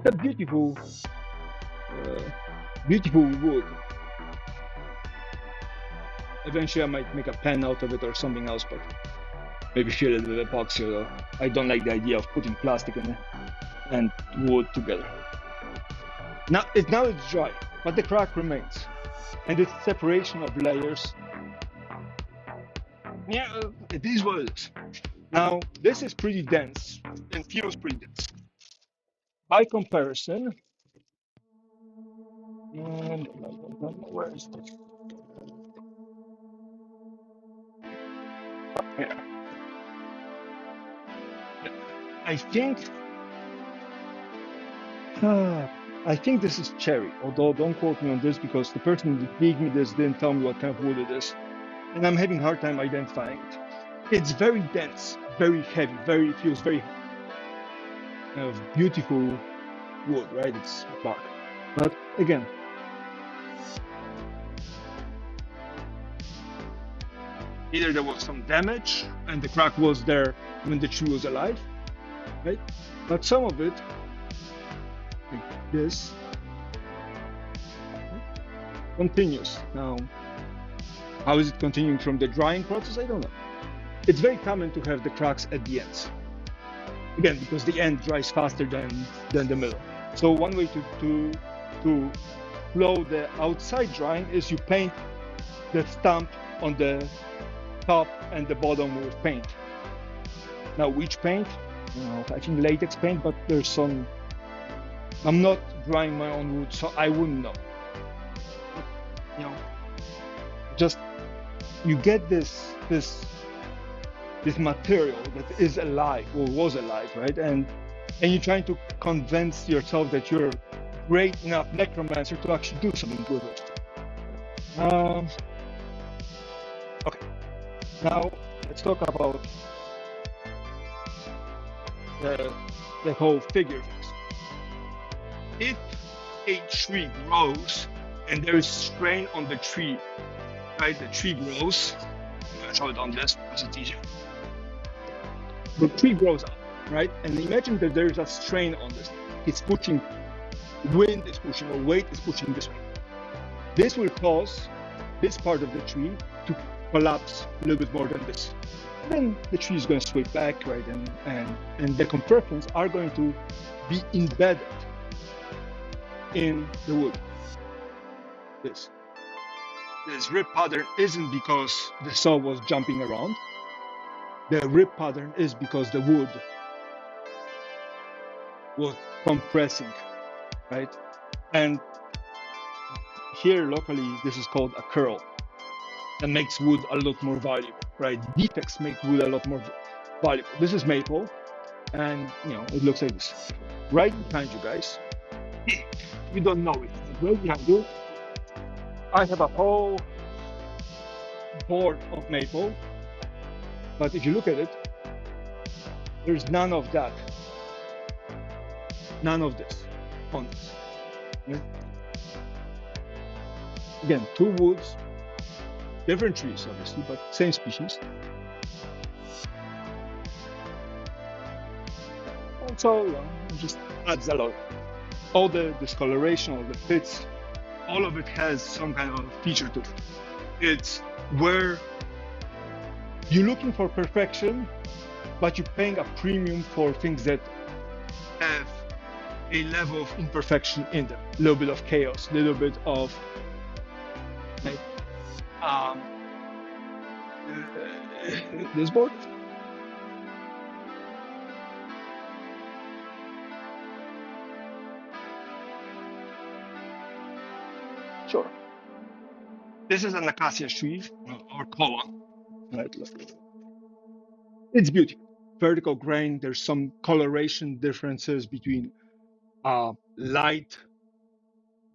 the beautiful, beautiful wood. Eventually, I might make a pen out of it or something else, but maybe fill it with epoxy. Or I don't like the idea of putting plastic in it and wood together. Now it's dry, but the crack remains, and this separation of layers. Yeah, it is what it is. Now this is pretty dense and feels pretty dense. By comparison, and where is this? Yeah. I think I think this is cherry, although don't quote me on this because the person that gave me this didn't tell me what kind of wood it is, and I'm having a hard time identifying it. It's very dense, very heavy, very feels very beautiful wood, right? It's bark, but again, either there was some damage and the crack was there when the tree was alive, right? But some of it, like this, continues. Now, how is it continuing from the drying process? I don't know. It's very common to have the cracks at the ends. Again, because the end dries faster than the middle. So one way to flow the outside drying is you paint the stump on the top and the bottom with paint. Now, which paint? You know, I think latex paint, but there's some. I'm not drying my own wood, so I wouldn't know. You know, just you get this material that is alive or was alive, right? And you're trying to convince yourself that you're great enough necromancer to actually do something with it. Okay, now let's talk about the whole figure things. If a tree grows and there is strain on the tree, right? The tree grows. I'm gonna show it on this because it's easier. The tree grows up, right? And imagine that there is a strain on this. It's pushing, wind is pushing, or weight is pushing this way. This will cause this part of the tree to collapse a little bit more than this. Then the tree is going to sway back, right? And the compressions are going to be embedded in the wood. This rip pattern isn't because the saw was jumping around. The rip pattern is because the wood was compressing, right? And here locally, this is called a curl. That makes wood a lot more valuable, right? Defects make wood a lot more valuable. This is maple, and you know it looks like this. Right behind you guys, you don't know it, but right behind you, I have a whole board of maple. But if you look at it, there's none of that. None of this on this. Okay? Again, two woods, different trees obviously, but same species. And so it just adds a lot. All the discoloration, all the pits, all of it has some kind of feature to it. It's where you're looking for perfection, but you're paying a premium for things that have a level of imperfection in them. A little bit of chaos, a little bit of like, this board. Sure. This is an acacia tree or koa. Right, look. It's beautiful. vertical grain. There's some coloration differences between light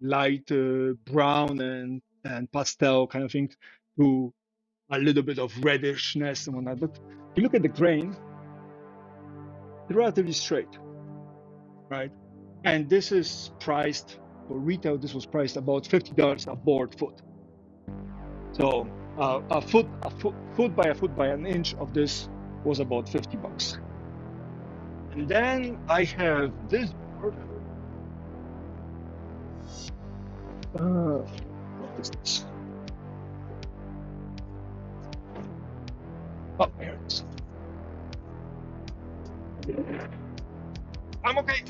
brown and pastel kind of thing to a little bit of reddishness and whatnot. But if you look at the grain, they're relatively straight, right? And this is priced for retail. This was priced about $50 a board foot. So a foot by a foot by an inch of this was about $50. And then I have this board. What is this? Oh, here it is. I'm okay.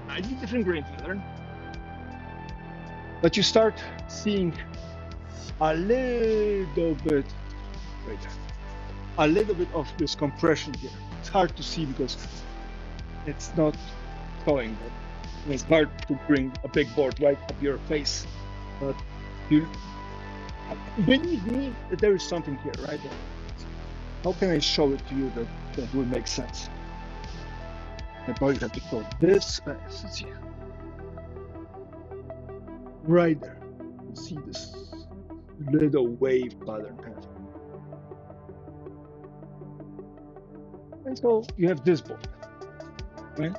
I need different grain pattern, but you start seeing a little bit, a little bit of this compression here. It's hard to see because it's not showing, but it's hard to bring a big board right up your face. But you believe me that there is something here, right? How can I show it to you that will make sense? I probably have to close this. Let's see. Right there. You see this little wave pattern kind of thing. And so you have this board, right?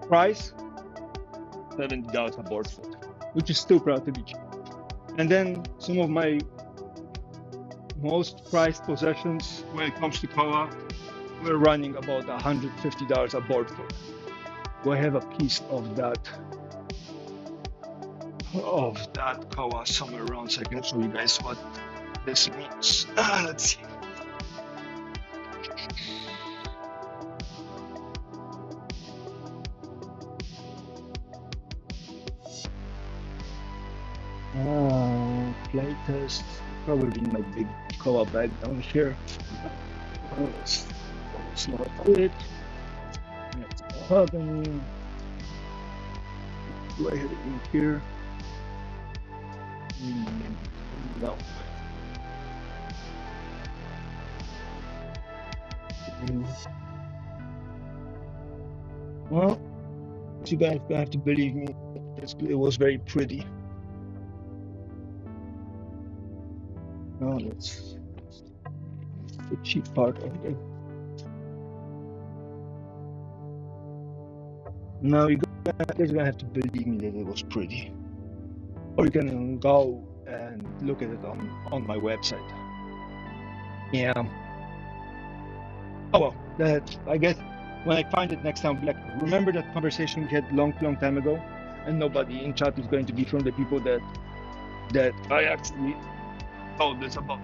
Price $70 a board foot, which is still relatively cheap. And then some of my most prized possessions when it comes to koa, we're running about $150 a board foot. Do I have a piece of that koa somewhere around so I can show you guys what this means? Let's see. Playtest, probably in my big koa bag down here. It's not it. It's mahogany. Do I have it in here? No. Well, you guys have to believe me. It was very pretty. Oh, that's the cheap part of it. Now you're gonna have to believe me that it was pretty, or you can go and look at it on my website. Yeah. Oh well, that I guess when I find it next time, I'll be like, remember that conversation we had long time ago, and nobody in chat is going to be from the people that I actually told this about.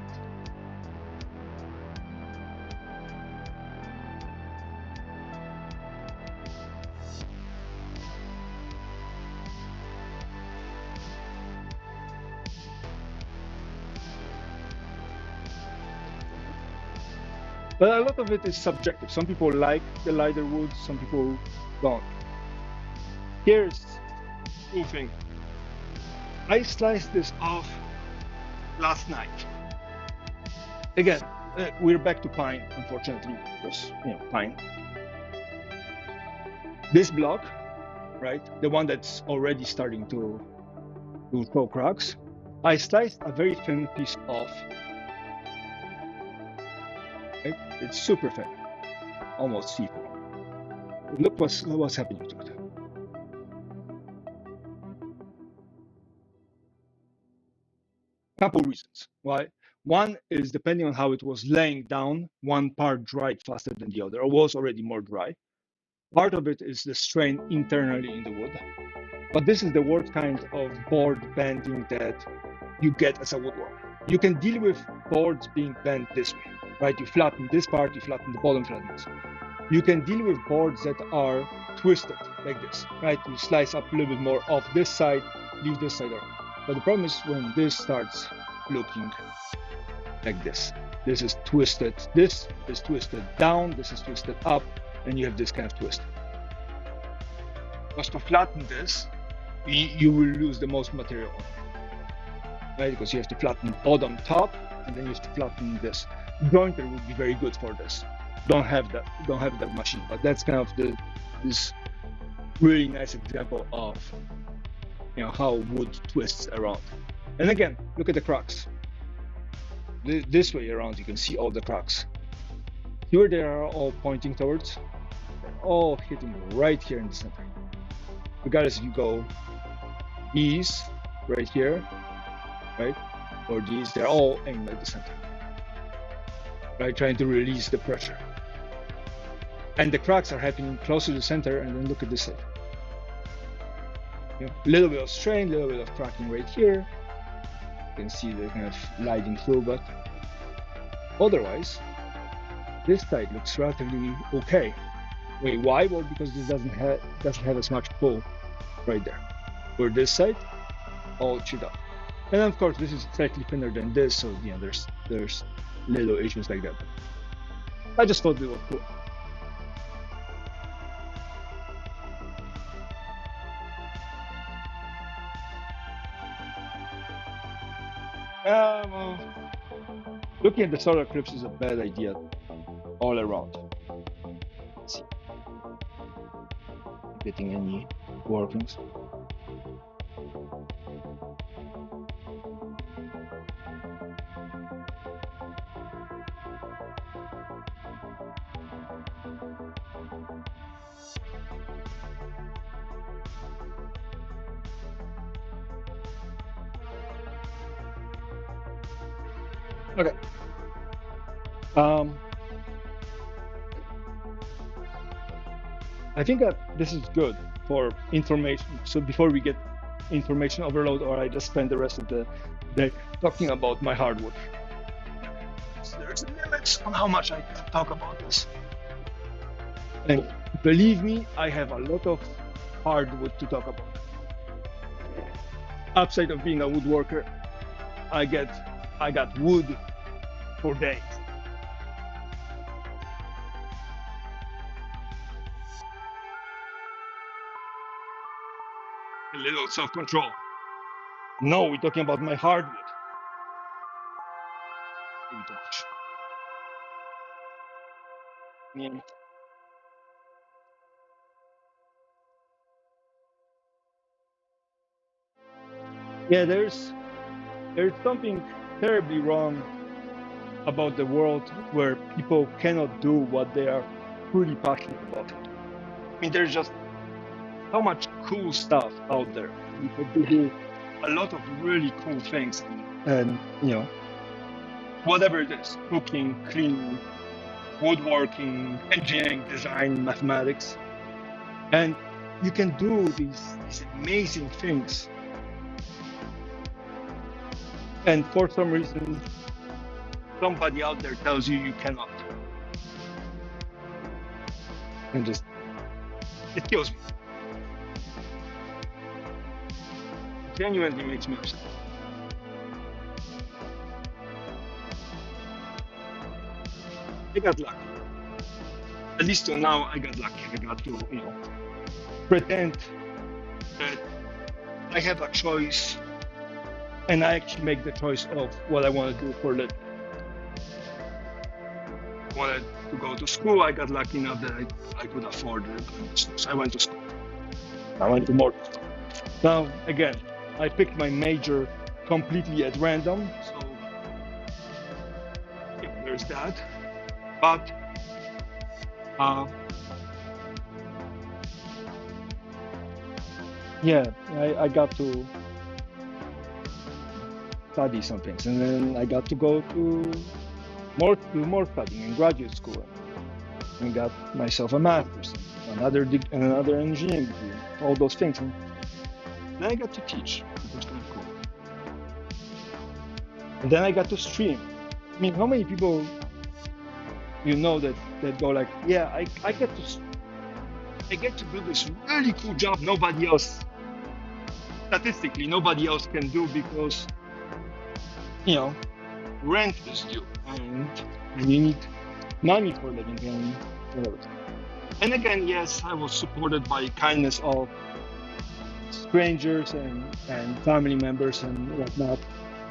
But a lot of it is subjective. Some people like the lighter woods, some people don't. Here's the thing. I sliced this off last night. Again, we're back to pine, unfortunately, because pine. This block, right, the one that's already starting to show cracks, I sliced a very thin piece off. Right? It's super thin, almost see-through. Look what's happening to it. Couple reasons why. One is depending on how it was laying down, one part dried faster than the other, or was already more dry. Part of it is the strain internally in the wood. But this is the worst kind of board bending that you get as a woodworker. You can deal with boards being bent this way, right? You flatten this part, you flatten the bottom flatness. You can deal with boards that are twisted like this, right? You slice up a little bit more off this side, leave this side around. But the problem is when this starts looking like this. This is twisted, this is twisted down, this is twisted up, and you have this kind of twist. Because to flatten this, you will lose the most material. right? Because you have to flatten bottom, top, and then you have to flatten this. Jointer would be very good for this. Don't have that machine, but that's kind of this really nice example of how wood twists around. And again, look at the cracks. This way around, you can see all the cracks. Here they are all pointing towards. They're all hitting right here in the center. Regardless if you go these right here, right, or these, they're all aimed at the center, right, trying to release the pressure. And the cracks are happening close to the center. And then look at this side. A little bit of strain, a little bit of cracking right here. You can see the kind of sliding through, but otherwise, this side looks relatively okay. Wait, why? Well, because this doesn't have as much pull right there. Where this side, all chewed up. And of course, this is slightly thinner than this, so there's little issues like that. I just thought it was cool. Looking at the solar eclipse is a bad idea all around. Let's see. Getting any workings. Okay. I think that this is good for information. So before we get information overload, or I just spend the rest of the day talking about my hardwood. There's limits on how much I can talk about this. And believe me, I have a lot of hardwood to talk about. Outside of being a woodworker, I got wood for days. A little self-control. No, we're talking about my hardwood. Yeah. Yeah, there's something terribly wrong about the world where people cannot do what they are truly passionate about. I mean, there's just so much cool stuff out there. People do a lot of really cool things, and whatever it is, cooking, cleaning, woodworking, engineering, design, mathematics, and you can do these amazing things. And for some reason, somebody out there tells you you cannot. And it kills me. It genuinely makes me upset. I got lucky. At least till now, I got lucky. I got to, pretend that I have a choice, and I actually make the choice of what I want to do for a living. I wanted to go to school. I got lucky enough that I could afford it. So I went to school. I went to mortgage. Now, again, I picked my major completely at random, so there's that. But I got to study some things, and then I got to go to more studying in graduate school, and got myself a master's, another engineering degree, all those things. And then I got to teach, which was kind of cool. And then I got to stream. I mean, how many people that go like, yeah, I get to do this really cool job statistically nobody else can do, because rent is due, and you need money for living, and whatever. And again, yes, I was supported by kindness of strangers and family members and whatnot.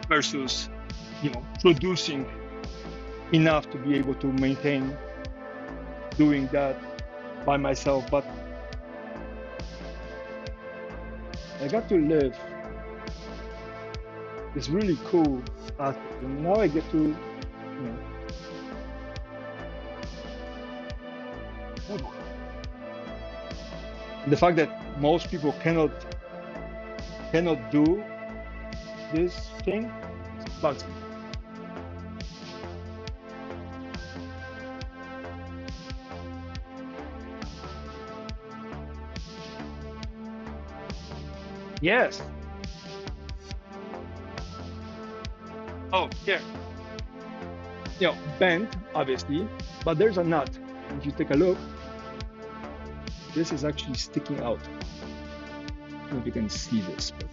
versus, producing enough to be able to maintain doing that by myself. But I got to live this really cool aspect, and now I get to, woodwork. The fact that most people cannot do this thing bugs me. Yes. Oh, here. Bent, obviously, but there's a nut. If you take a look, this is actually sticking out. I don't know if you can see this, but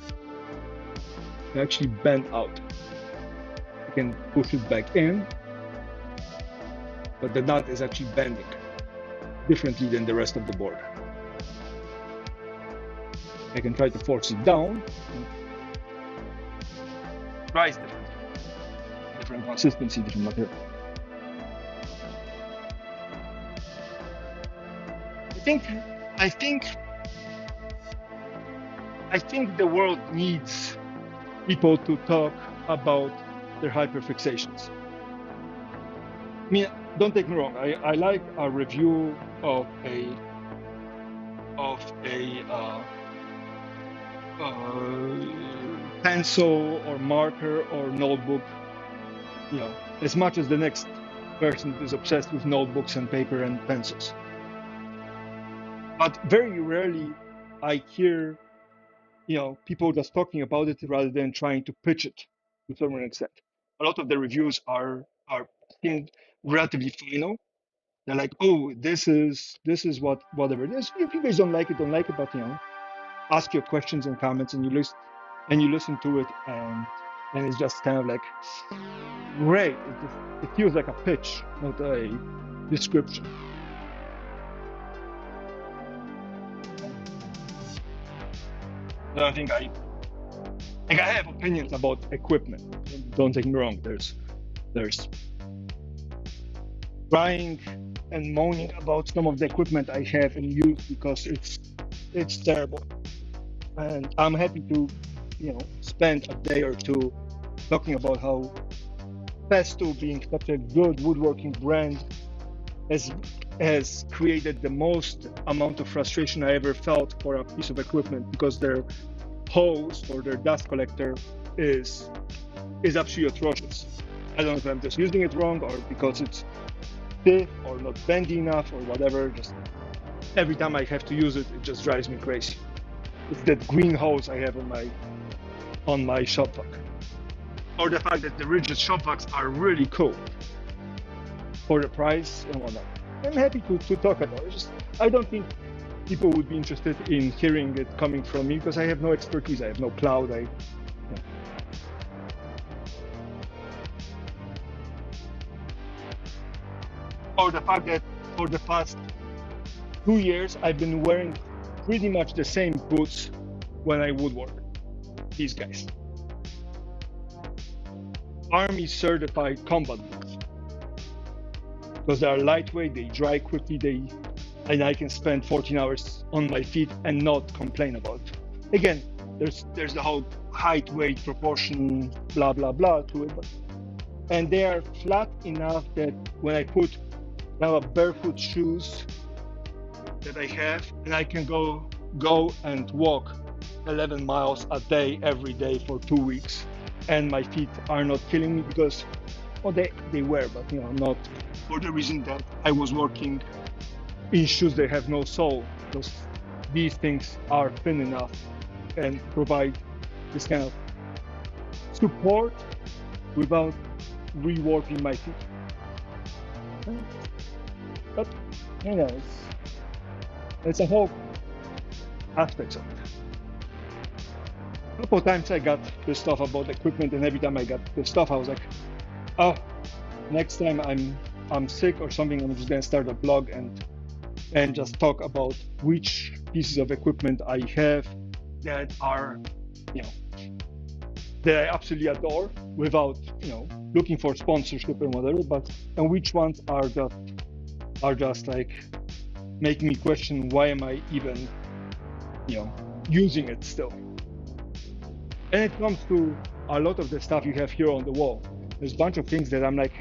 it actually bent out. You can push it back in, but the nut is actually bending differently than the rest of the board. I can try to force it down. Rise different consistency, different material. I think the world needs people to talk about their hyperfixations. I mean, don't take me wrong. I like a review of a pencil or marker or notebook, as much as the next person is obsessed with notebooks and paper and pencils. But very rarely I hear, people just talking about it rather than trying to pitch it to a certain extent. A lot of the reviews are relatively final. They're like, oh, this is whatever it is. If you guys don't like it, but ask your questions and comments, and you listen to it, and it's just kind of like great. It feels like a pitch, not a description. I think I have opinions about equipment. Don't take me wrong. There's crying and moaning about some of the equipment I have and use because it's terrible. And I'm happy to, spend a day or two talking about how Festool, being such a good woodworking brand, has created the most amount of frustration I ever felt for a piece of equipment, because their hose or their dust collector is absolutely atrocious. I don't know if I'm just using it wrong or because it's stiff or not bendy enough or whatever. Just every time I have to use it, it just drives me crazy. It's that green hose I have on my shop vac. Or the fact that the rigid shop vacs are really cool for the price and whatnot. I'm happy to talk about it. I don't think people would be interested in hearing it coming from me because I have no expertise. I have no cloud. Or the fact that for the past 2 years I've been wearing pretty much the same boots when I woodwork. These guys. Army certified combat boots. Because they are lightweight, they dry quickly, and I can spend 14 hours on my feet and not complain about it. Again, there's the whole height, weight, proportion, blah, blah, blah to it. And they are flat enough that when I put now a barefoot shoes that I have, and I can go and walk 11 miles a day every day for 2 weeks, and my feet are not killing me because, well, they were, but not for the reason that I was working in shoes that have no sole, because these things are thin enough and provide this kind of support without reworking my feet. But it's a whole aspect of it. A couple of times I got pissed off about equipment, and every time I got pissed off, I was like, oh, next time I'm sick or something, I'm just gonna start a blog and just talk about which pieces of equipment I have that are, that I absolutely adore without, looking for sponsorship and whatever, but and which ones are just like making me question why am I even, using it still. And it comes to a lot of the stuff you have here on the wall. There's a bunch of things that I'm like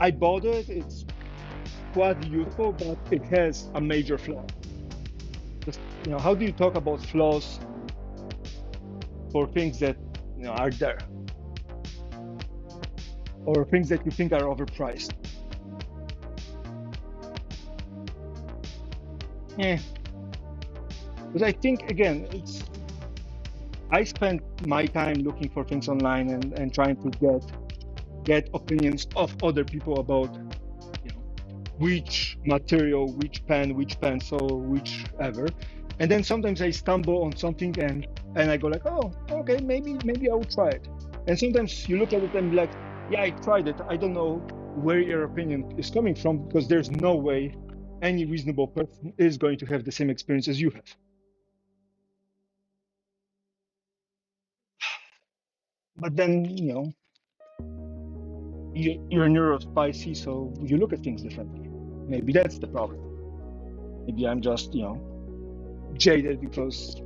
I bought it. It's quite useful, but it has a major flaw. Just, how do you talk about flaws for things that are there, or things that you think are overpriced? Yeah, but I think again, I spend my time looking for things online and trying to get opinions of other people about which material, which pen, which pencil, whichever. And then sometimes I stumble on something and I go like, oh, okay, maybe I will try it. And sometimes you look at it and be like, yeah, I tried it. I don't know where your opinion is coming from because there's no way any reasonable person is going to have the same experience as you have. But then, you're neurospicy, so you look at things differently. Maybe that's the problem. Maybe I'm just, jaded because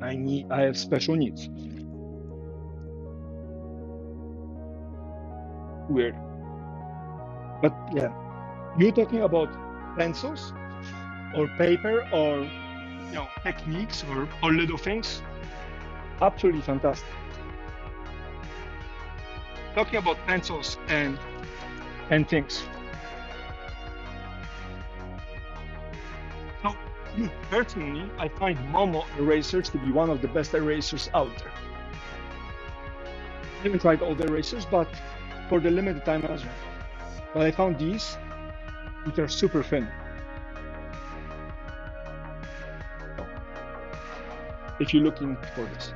I have special needs. Weird. But yeah, you're talking about pencils or paper or techniques or little things. Absolutely fantastic. Talking about pencils and things. So personally, I find Momo erasers to be one of the best erasers out there. I haven't tried all the erasers, but for the limited time I was around. But I found these, which are super thin. If you're looking for this.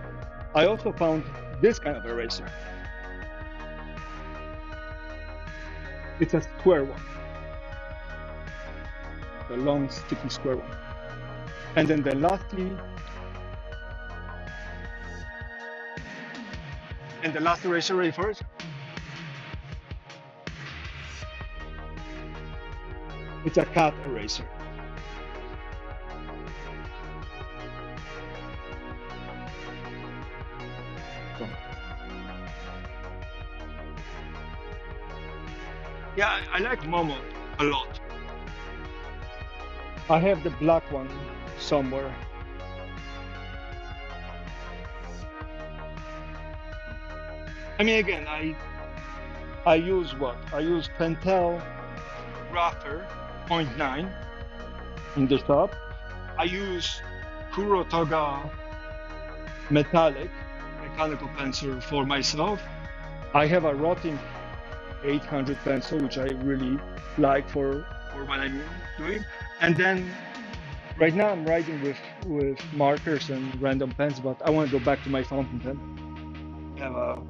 I also found this kind of eraser. It's a square one. The long, sticky square one. And then the last eraser, ready for it? It's a cat eraser. Yeah, I like Momo a lot. I have the black one somewhere. I mean, again, I use what? I use Pentel Grapher 0.9 in the shop. I use Kurotoga mechanical pencil for myself. I have a Rotting 800 pencil, which I really like for what I'm doing. And then right now I'm writing with markers and random pens, but I want to go back to my fountain pen. I have a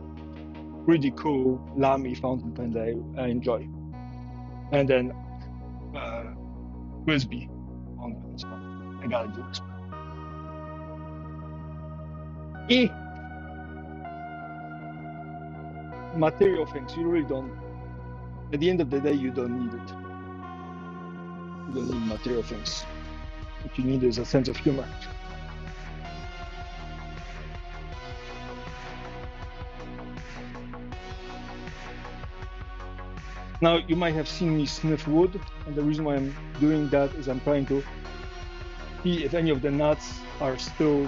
pretty cool Lamy fountain pen that I enjoy. And then Frisbee fountain pen. So I gotta do this. Material things, you really don't. At the end of the day, you don't need it. You don't need material things. What you need is a sense of humor. Now, you might have seen me sniff wood, and the reason why I'm doing that is I'm trying to see if any of the nuts are still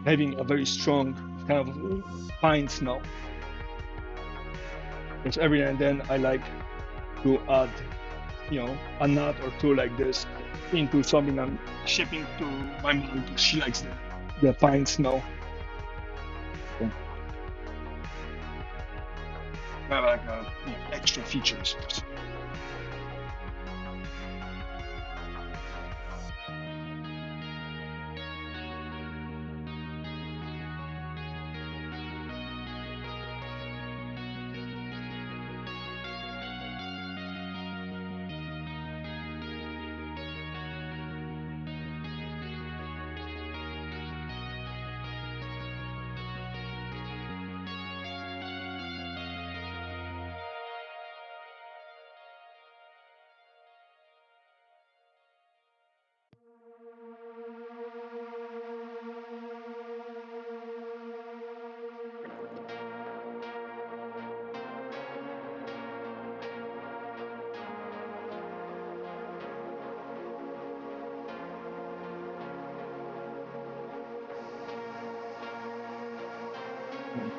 having a very strong kind of pine smell. Because every now and then I like to add, a nut or two like this into something I'm shipping to my mom because she likes the pine smell. So, have like extra features.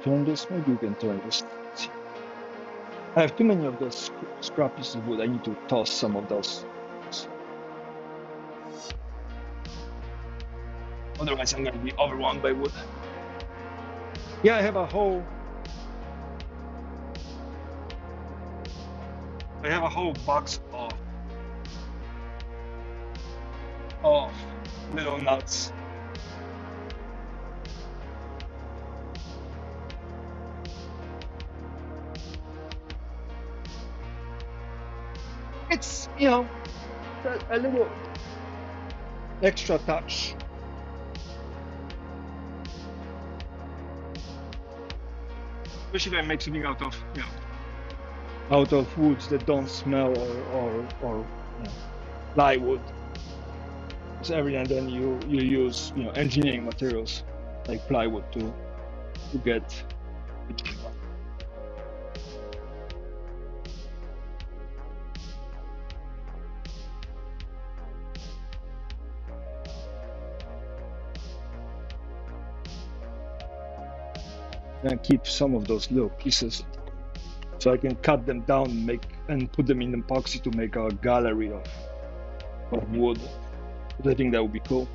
turn this? Maybe we can turn this. Let's see. I have too many of those scrap pieces of wood. I need to toss some of those. Otherwise, I'm going to be overwhelmed by wood. Yeah, I have a whole box of little nuts. It's, you know, a little extra touch. Especially if I make something out of, you know, out of woods that don't smell or you know, plywood. So every now and then you use, you know, engineering materials like plywood to get the job done. And keep some of those little pieces so I can cut them down, and put them in epoxy to make a gallery of wood. I think that would be cool.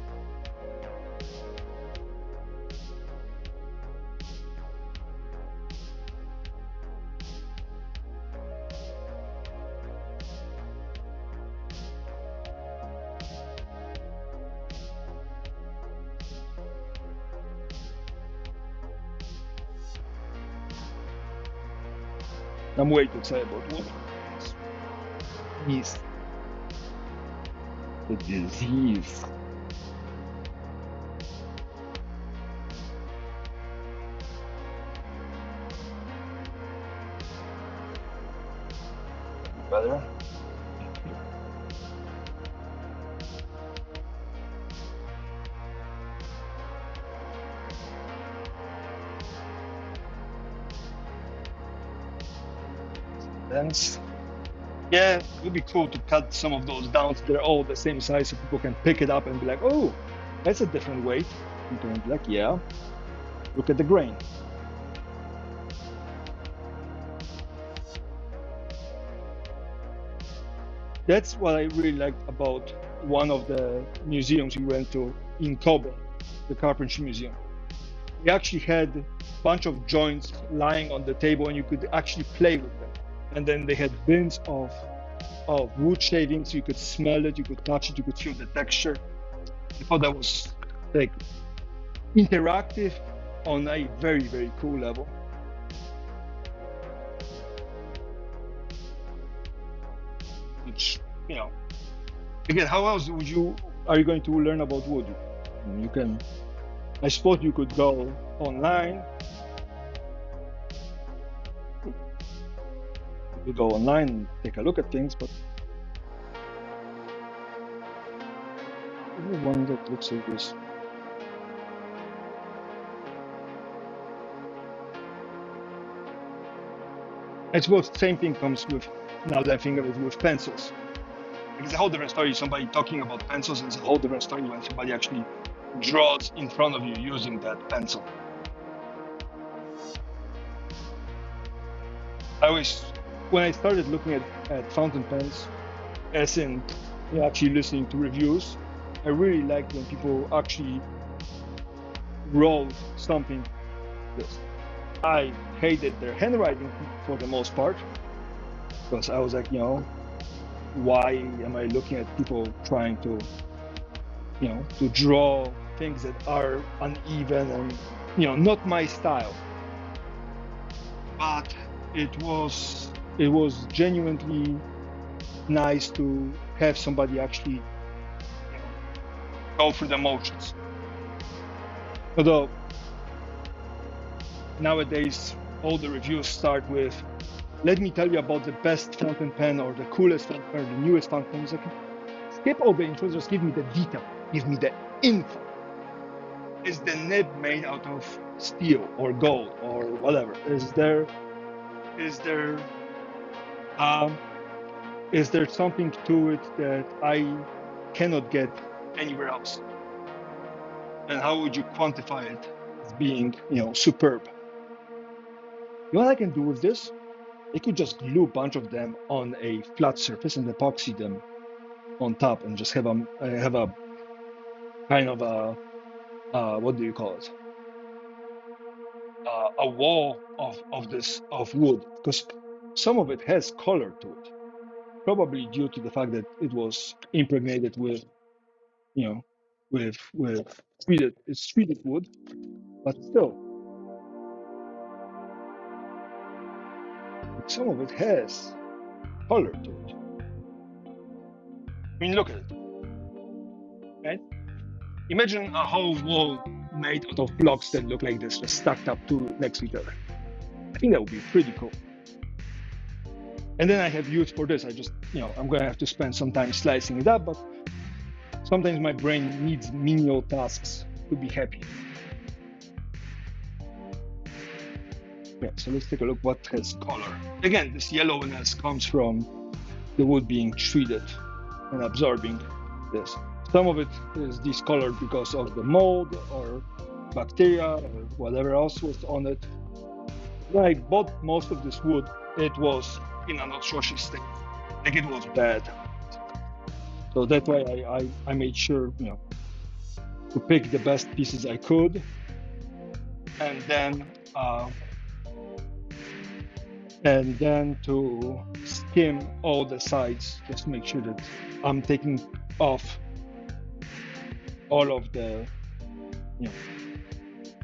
I'm way too excited about wood. Yes. The disease. Better. Dense. Yeah, it would be cool to cut some of those down so they're all the same size so people can pick it up and be like, oh, that's a different weight. You can be like, yeah, look at the grain. That's what I really liked about one of the museums we went to in Coburn, the Carpentry Museum. We actually had a bunch of joints lying on the table and you could actually play with them. And then they had bins of wood shavings. You could smell it, you could touch it, you could feel the texture. I thought that was like interactive on a very, very cool level. Which, you know, again, how else are you going to learn about wood? You can, I suppose you could go online. You go online and take a look at things, but one that looks like this. I suppose the same thing comes with, now that I think of it, with pencils. It's a whole different story, somebody talking about pencils, and it's a whole different story when somebody actually draws in front of you using that pencil. When I started looking at fountain pens, as in, you know, actually listening to reviews, I really liked when people actually wrote something. I hated their handwriting for the most part, because I was like, you know, why am I looking at people trying to, you know, to draw things that are uneven and, you know, not my style. But it was genuinely nice to have somebody actually, you know, go through the motions. Although nowadays all the reviews start with, let me tell you about the best fountain pen or the coolest fountain pen, or the newest fountain pen. It's like, skip all the intros, just give me the detail, give me the info. Is the nib made out of steel or gold or whatever? Is there something to it that I cannot get anywhere else? And how would you quantify it as being, you know, superb? You know what I can do with this? I could just glue a bunch of them on a flat surface and epoxy them on top, and just have a kind of a what do you call it? A wall of wood, because some of it has color to it, probably due to the fact that it was impregnated with, you know, with treated wood, but still, some of it has color to it. I mean, look at it, right? Imagine a whole wall made out of blocks that look like this, just stacked up two next to each other. I think that would be pretty cool. And then I have use for this. I just, I'm gonna have to spend some time slicing it up, but sometimes my brain needs menial tasks to be happy. Yeah, so let's take a look what has color. Again, this yellowness comes from the wood being treated and absorbing this. Some of it is discolored because of the mold or bacteria or whatever else was on it. When I bought most of this wood, it was in an atrocious state. Like, it was bad. So that's why I made sure, to pick the best pieces I could, and then to skim all the sides, just to make sure that I'm taking off all of the,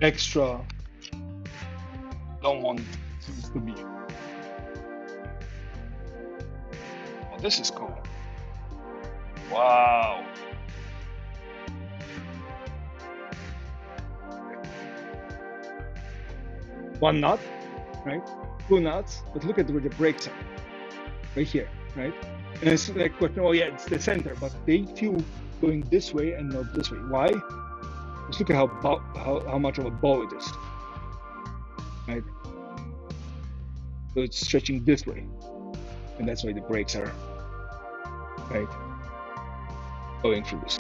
extra don't want things to be. Oh, this is cool. Wow. One nut, right? Two nuts, but look at where the brakes are. Right here, right? And it's like, oh yeah, it's the center, but they feel going this way and not this way. Why? Just look at how much of a bow it is, right? So it's stretching this way, and that's why the brakes are, right, going through this.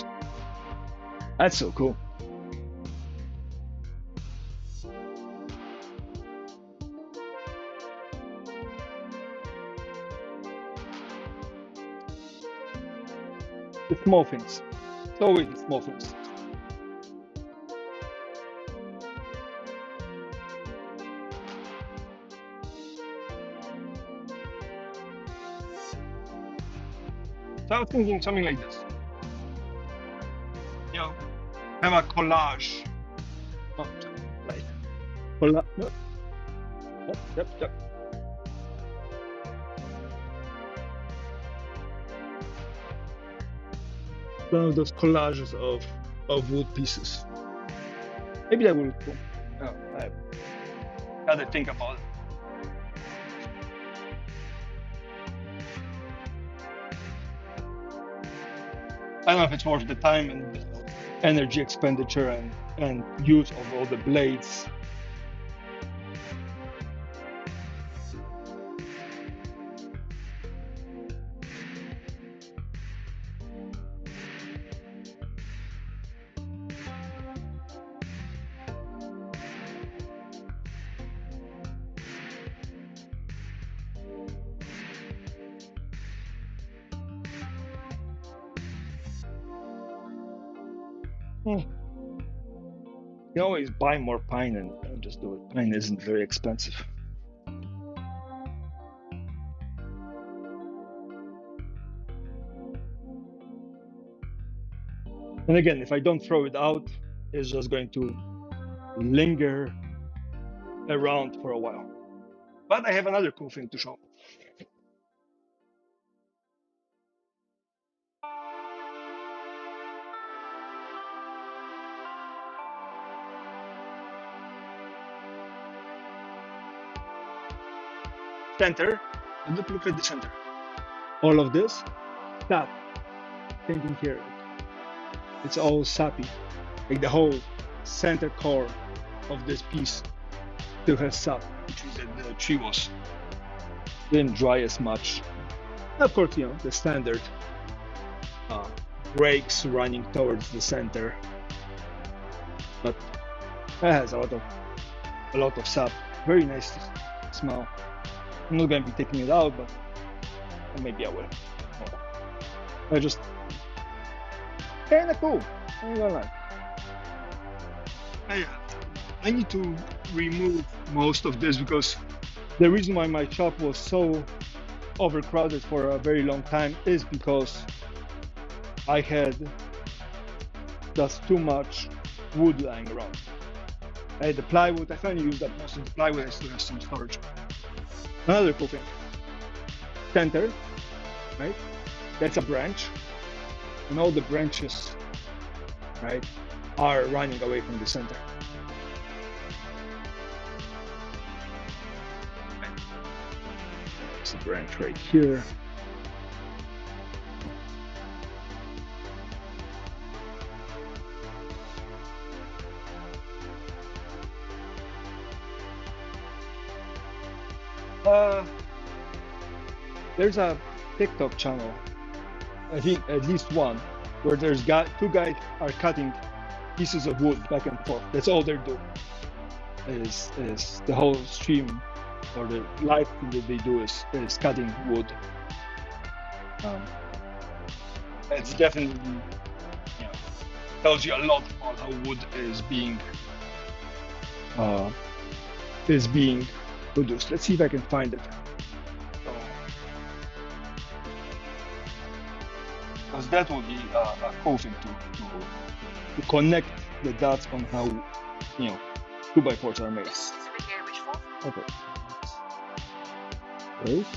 That's so cool. The small things. It's always the small things. So I was thinking something like this. Have a collage. Oh, right. Collage. No. Yep. One of those collages of wood pieces. Maybe that would look cool. Oh, I gotta think about it. I don't know if it's worth the time and energy expenditure and use of all the blades. You can always buy more pine and just do it. Pine isn't very expensive. And again, if I don't throw it out, it's just going to linger around for a while. But I have another cool thing to show. Center, and look at the center. All of this, sap, painting here. It's all sappy. Like, the whole center core of this piece still has sap, which means that the tree didn't dry as much. And of course, the standard breaks running towards the center, but that has a lot of sap. Very nice smell. I'm not gonna be taking it out, but maybe I will. I just kinda cool. I'm not gonna lie. I need to remove most of this because the reason why my shop was so overcrowded for a very long time is because I had just too much wood lying around. I had the plywood. I finally used up most of the plywood. I still have some storage. Another cool thing. Center, right? That's a branch. And all the branches, right, are running away from the center. There's a branch right here. There's a TikTok channel, I think at least one, where there's two guys are cutting pieces of wood back and forth. That's all they're doing. Is the whole stream or the live thing that they do is cutting wood. It's definitely, tells you a lot about how wood is being produced. Let's see if I can find it. Because that would be a cool thing to connect the dots on how 2x4s are made. Okay. Great.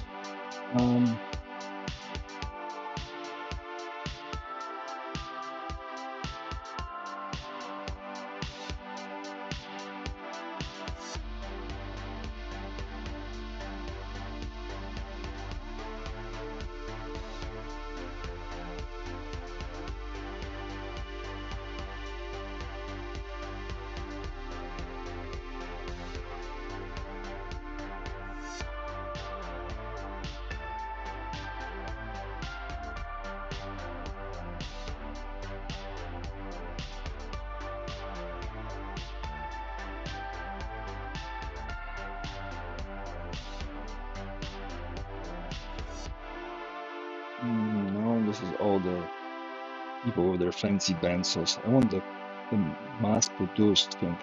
No, this is all the people with their fancy pencils. I want the mass-produced thing.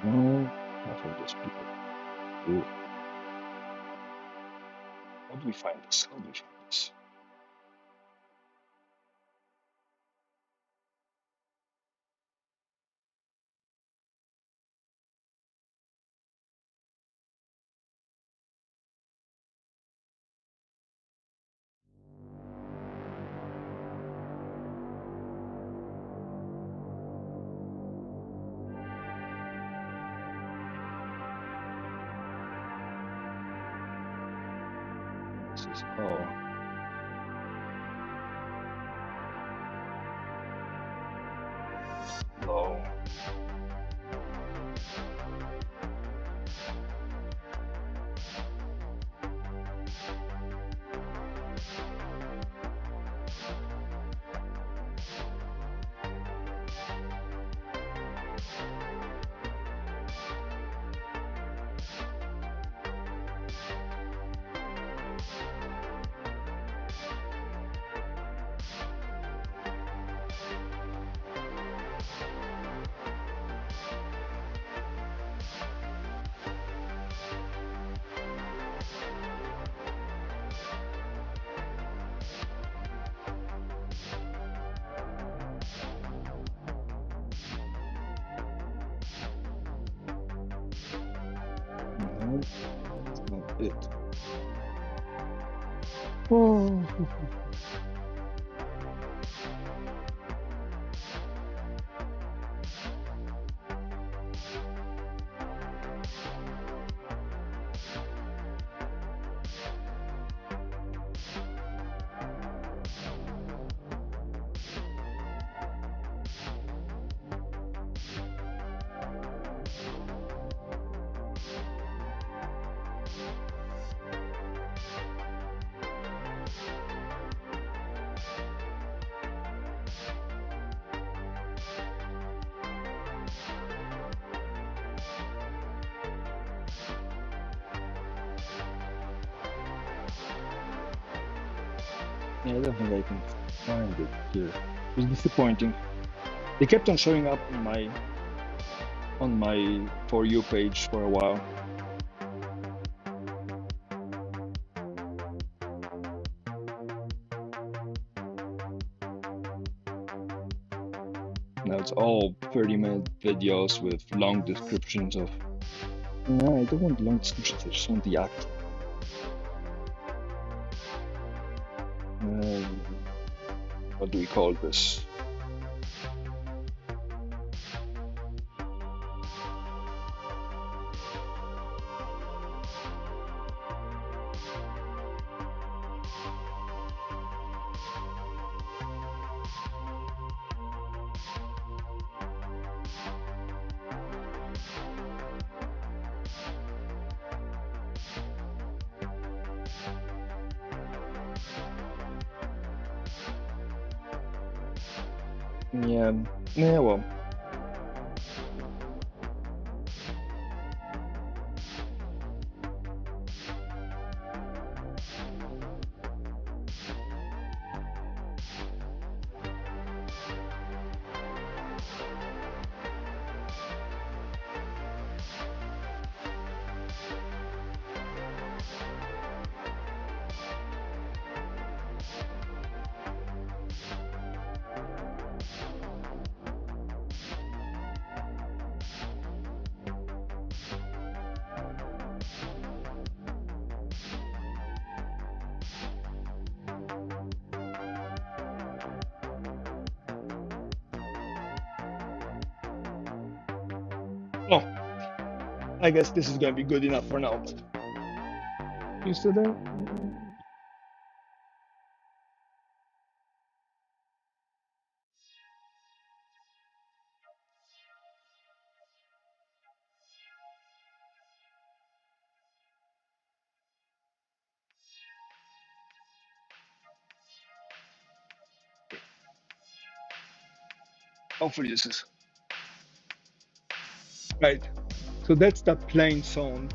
No, not for those people. Ooh. How do we find this? How do we find this? This is low. No, that's not it. Oh. Yeah, I don't think I can find it here. It's disappointing. They kept on showing up on my For You page for a while. Now it's all 30-minute videos with long descriptions of. No, I don't want long descriptions. I just want the act. What do we call this? Yeah, yeah, well. Oh, I guess this is gonna be good enough for now. But you still there? Hopefully this is right. So that's the plane zone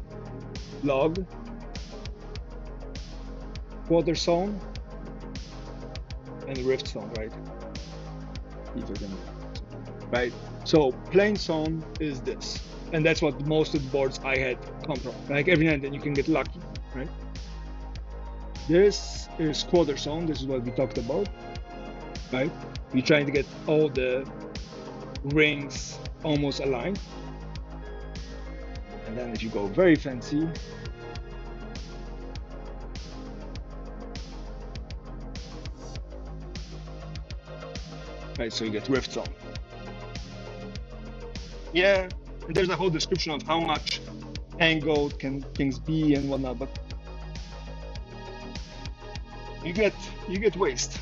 log, quarter zone, and rift zone, right? See if I can. Right. So plane zone is this, and that's what most of the boards I had come from. Like every now and then you can get lucky, right? This is quarter zone. This is what we talked about, right? You're trying to get all the rings almost aligned. And then if you go very fancy, right, so you get rift zone. Yeah, and there's a whole description of how much angled can things be and whatnot, but you get waste.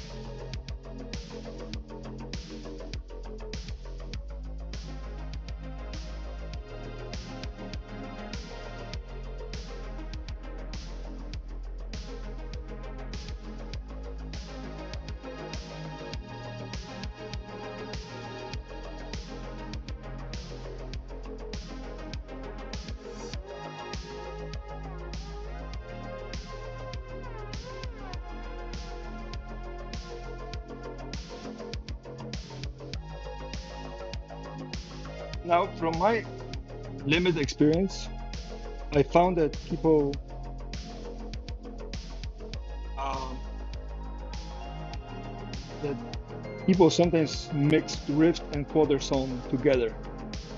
Now, from my limited experience, I found that um, people sometimes mix rift and quarter zone together,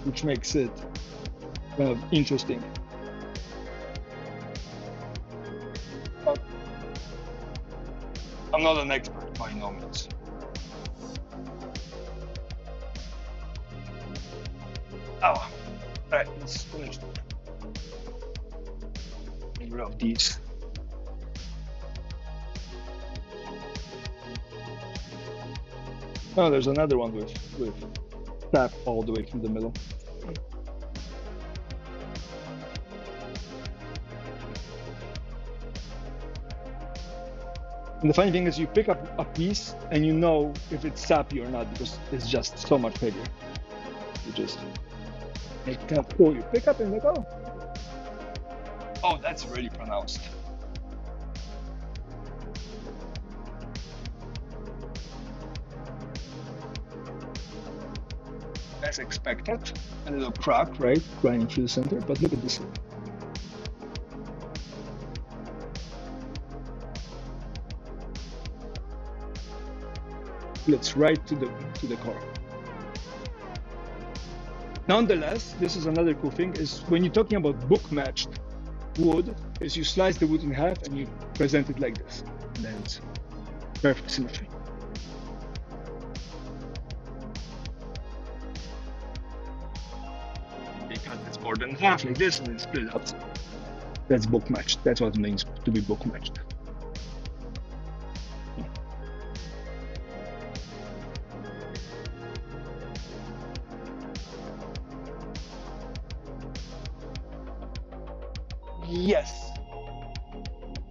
which makes it kind of interesting. But I'm not an expert by no means. Oh, all right, let's finish. Get rid of these. Oh, there's another one with tap all the way through the middle. And the funny thing is, you pick up a piece and you know if it's sappy or not because it's just so much bigger. You just it kind of pull you pick up and like, oh, that's really pronounced. as expected. A little crack, right, running through the center. But look at this. Splits right to the core. Nonetheless, this is another cool thing: is when you're talking about book matched wood, is you slice the wood in half and you present it like this, and then it's perfect symmetry. You cut this board in half like this and then split it up. That's book matched. That's what it means to be book matched. Yes.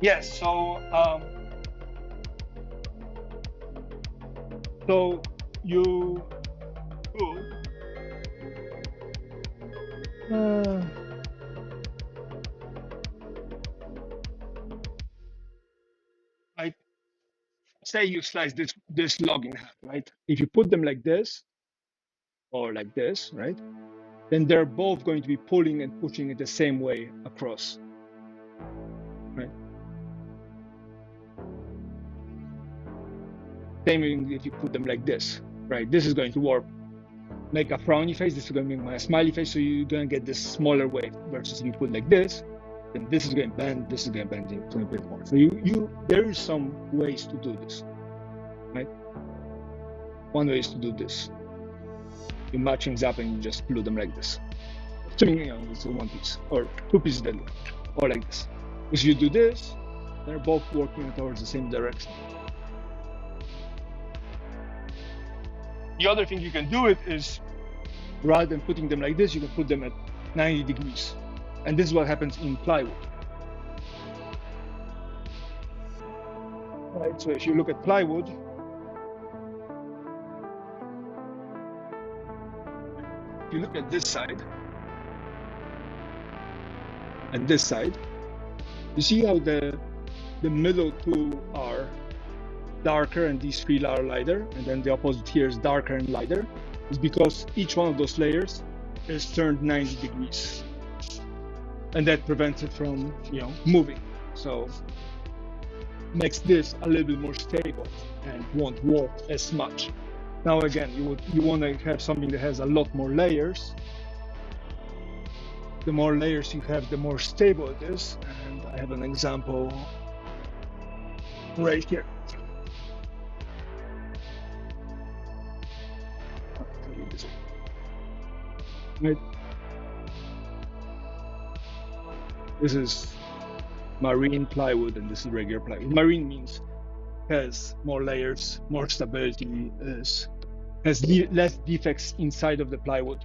Yes. So you I say you slice this log in half, right? If you put them like this or like this, right? Then they're both going to be pulling and pushing it the same way across, right? Same thing if you put them like this, right? This is going to warp, make a frowny face. This is going to make a smiley face. So you're going to get this smaller wave. Versus if you put like this, then this is going to bend. This is going to bend a bit more. So there is some ways to do this, right? One way is to do this. You match things up and you just glue them like this. Assuming it's one piece or two pieces that look, or like this. If you do this, they're both working towards the same direction. The other thing you can do it is, rather than putting them like this, you can put them at 90 degrees. And this is what happens in plywood. Right, so if you look at plywood, if you look at this side and this side, you see how the middle two are darker and these three are lighter, and then the opposite here is darker and lighter. It's because each one of those layers is turned 90 degrees, and that prevents it from moving. So makes this a little bit more stable and won't warp as much. Now again, you want to have something that has a lot more layers. The more layers you have, the more stable it is. And I have an example right here. Right. This is marine plywood and this is regular plywood. Marine means has more layers, more stability, has less defects inside of the plywood.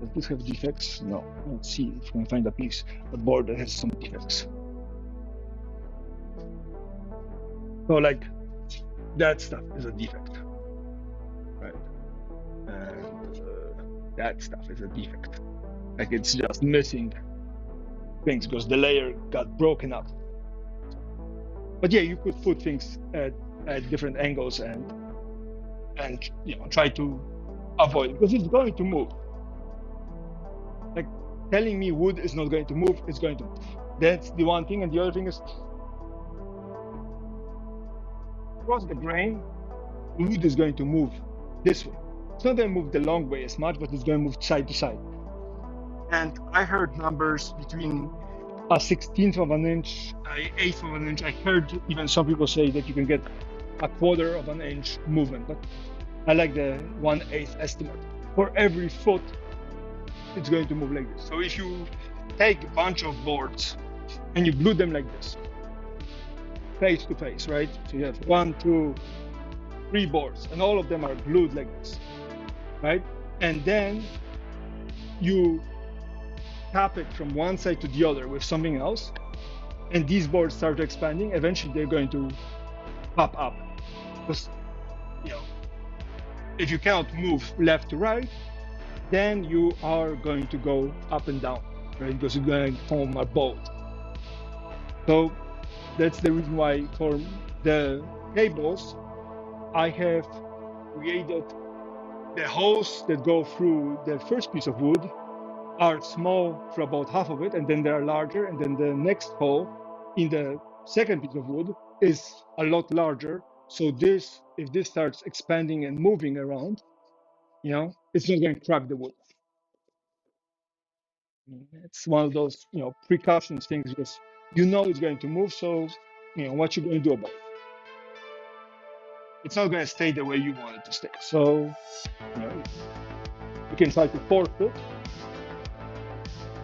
Does this have defects? No. Let's see if we can find a piece, a board that has some defects. So like that stuff is a defect, right? And that stuff is a defect. Like it's just missing things because the layer got broken up. But yeah, you could put things at different angles and try to avoid it because it's going to move. Like telling me wood is not going to move, it's going to move. That's the one thing. And the other thing is across the grain, wood is going to move this way. It's not going to move the long way as much, but it's going to move side to side. And I heard numbers between a 16th of an inch, an eighth of an inch. I heard even some people say that you can get a quarter of an inch movement, but I like the 1/8 estimate. For every foot, it's going to move like this. So if you take a bunch of boards and you glue them like this, face to face, right? So you have 1, 2, 3 boards, and all of them are glued like this, right? And then you tap it from one side to the other with something else, and these boards start expanding. Eventually, they're going to pop up because if you cannot move left to right, then you are going to go up and down, right? Because you're going to form a boat. So that's the reason why for the cables, I have created the holes that go through the first piece of wood are small for about half of it, and then they are larger, and then the next hole in the second piece of wood is a lot larger. So this, if this starts expanding and moving around, it's not going to crack the wood. It's one of those, precautions things because it's going to move. So, what you're going to do about it? It's not going to stay the way you want it to stay. So, you know, you can try to force it,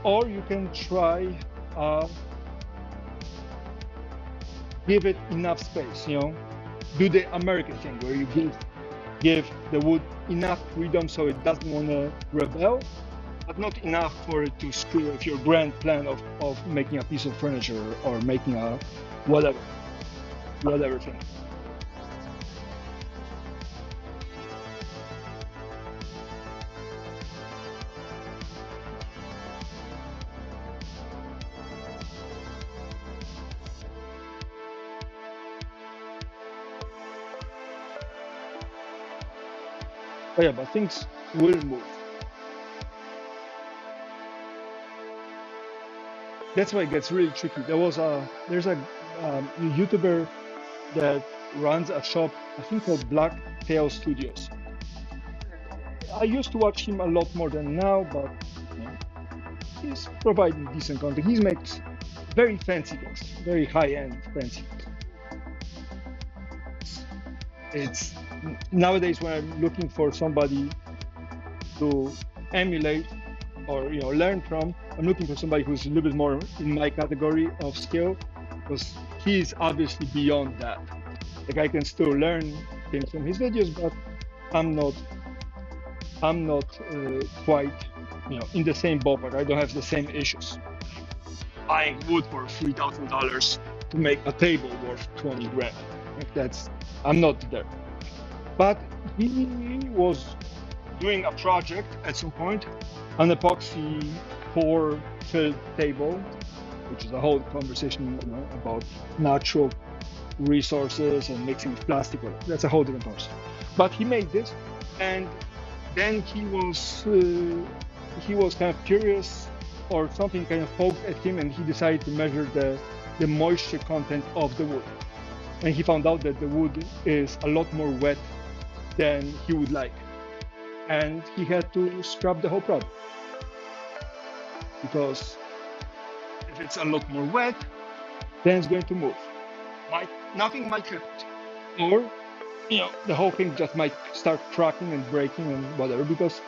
or you can try give it enough space. Do the American thing where you give the wood enough freedom so it doesn't want to rebel, but not enough for it to screw with your grand plan of making a piece of furniture or making a whatever thing. But yeah, but things will move. That's why it gets really tricky. There's a YouTuber that runs a shop, I think called Black Tail Studios. I used to watch him a lot more than now, but you know, he's providing decent content. He makes very fancy things, very high-end fancy things. It's nowadays when I'm looking for somebody to emulate or learn from, I'm looking for somebody who's a little bit more in my category of skill, because he's obviously beyond that. Like I can still learn things from his videos, but I'm not quite in the same ballpark. I don't have the same issues. Buying wood for $3,000 to make a table worth 20 grand. Like I'm not there. But he was doing a project at some point, an epoxy pour filled table, which is a whole conversation about natural resources and mixing with plastic. That's a whole different conversation. But he made this, and then he was kind of curious, or something kind of poked at him, and he decided to measure the moisture content of the wood. And he found out that the wood is a lot more wet than he would like. And he had to scrap the whole product. Because if it's a lot more wet, then it's going to move. Nothing might happen. Or, the whole thing just might start cracking and breaking and whatever, because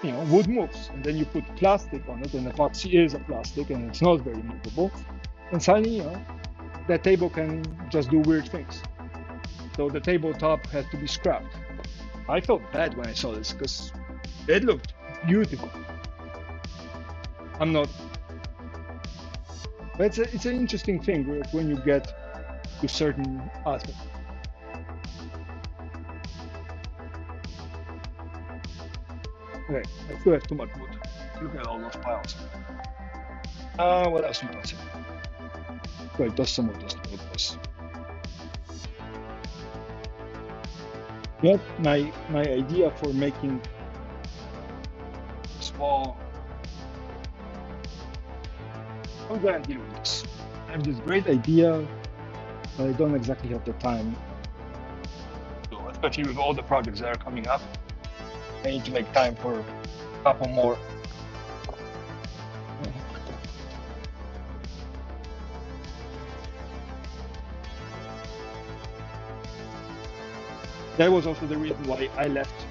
wood moves, and then you put plastic on it, and epoxy is a plastic, and it's not very movable, and suddenly, that table can just do weird things. So the tabletop has to be scrapped. I felt bad when I saw this because it looked beautiful. I'm not, but it's an interesting thing when you get to certain aspects. Okay, I still have too much wood. Look at all those piles. What else we got? Wait, there's some of this. Yep, my idea for making small. I'm gonna deal with this. I have this great idea, but I don't exactly have the time. So, especially with all the projects that are coming up, I need to make time for a couple more. That was also the reason why I left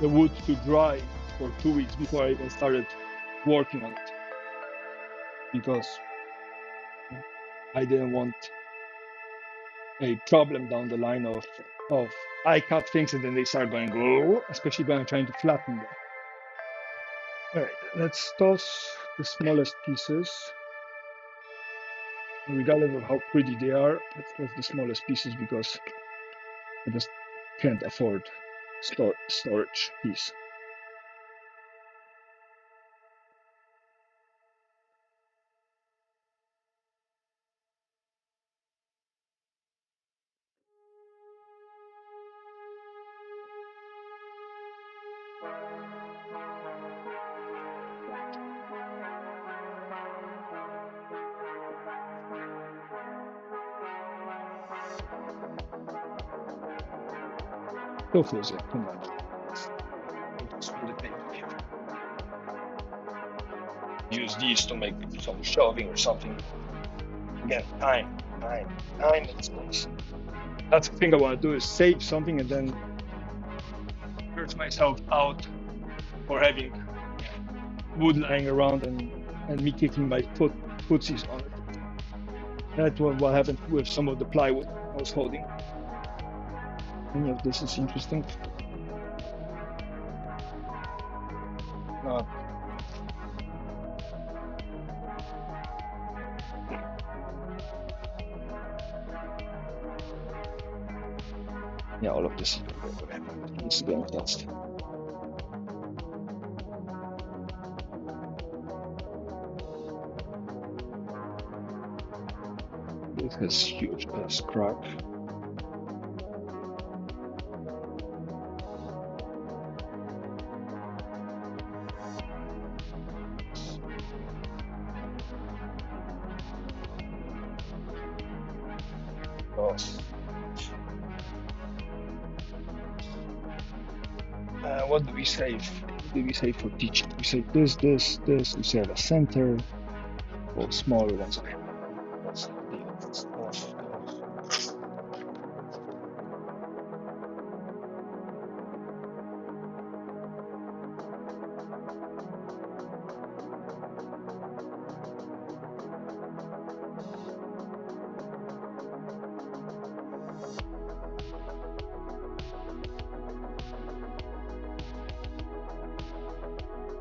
the wood to dry for 2 weeks before I even started working on it, because I didn't want a problem down the line of I cut things and then they start going, oh, especially when I'm trying to flatten them. All right, let's toss the smallest pieces. Regardless of how pretty they are, let's toss the smallest pieces because I just can't afford storage piece. Still feels like too much. Just put it in here. Use these to make some shelving or something. Again, time and space. That's the thing I want to do, is save something and then hurt myself out for having wood lying around and me kicking my footsies on it. That's what happened with some of the plywood I was holding. Any of this is interesting. Yeah, all of this is getting lost. This has huge ass crack. What do we save? What do we save for teaching? We save this. We save a center. Or smaller ones. Okay. That's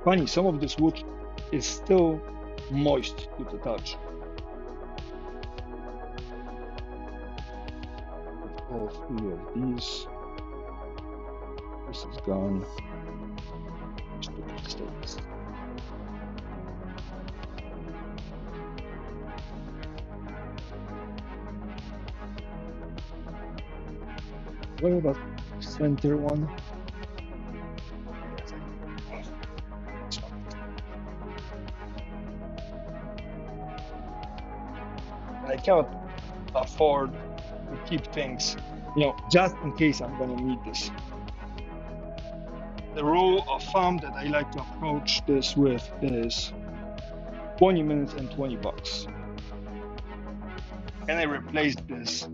funny, some of this wood is still moist to the touch. All three of these. This is gone. What about center one? I cannot afford to keep things, just in case I'm gonna need this. The rule of thumb that I like to approach this with is 20 minutes and $20. Can I replace this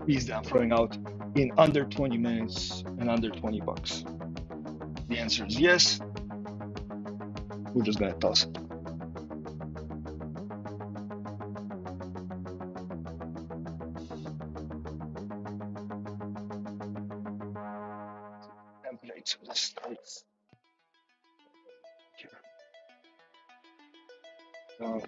piece that I'm throwing out in under 20 minutes and under $20? The answer is yes. We're just gonna toss it. Templates for the States. Here. Down.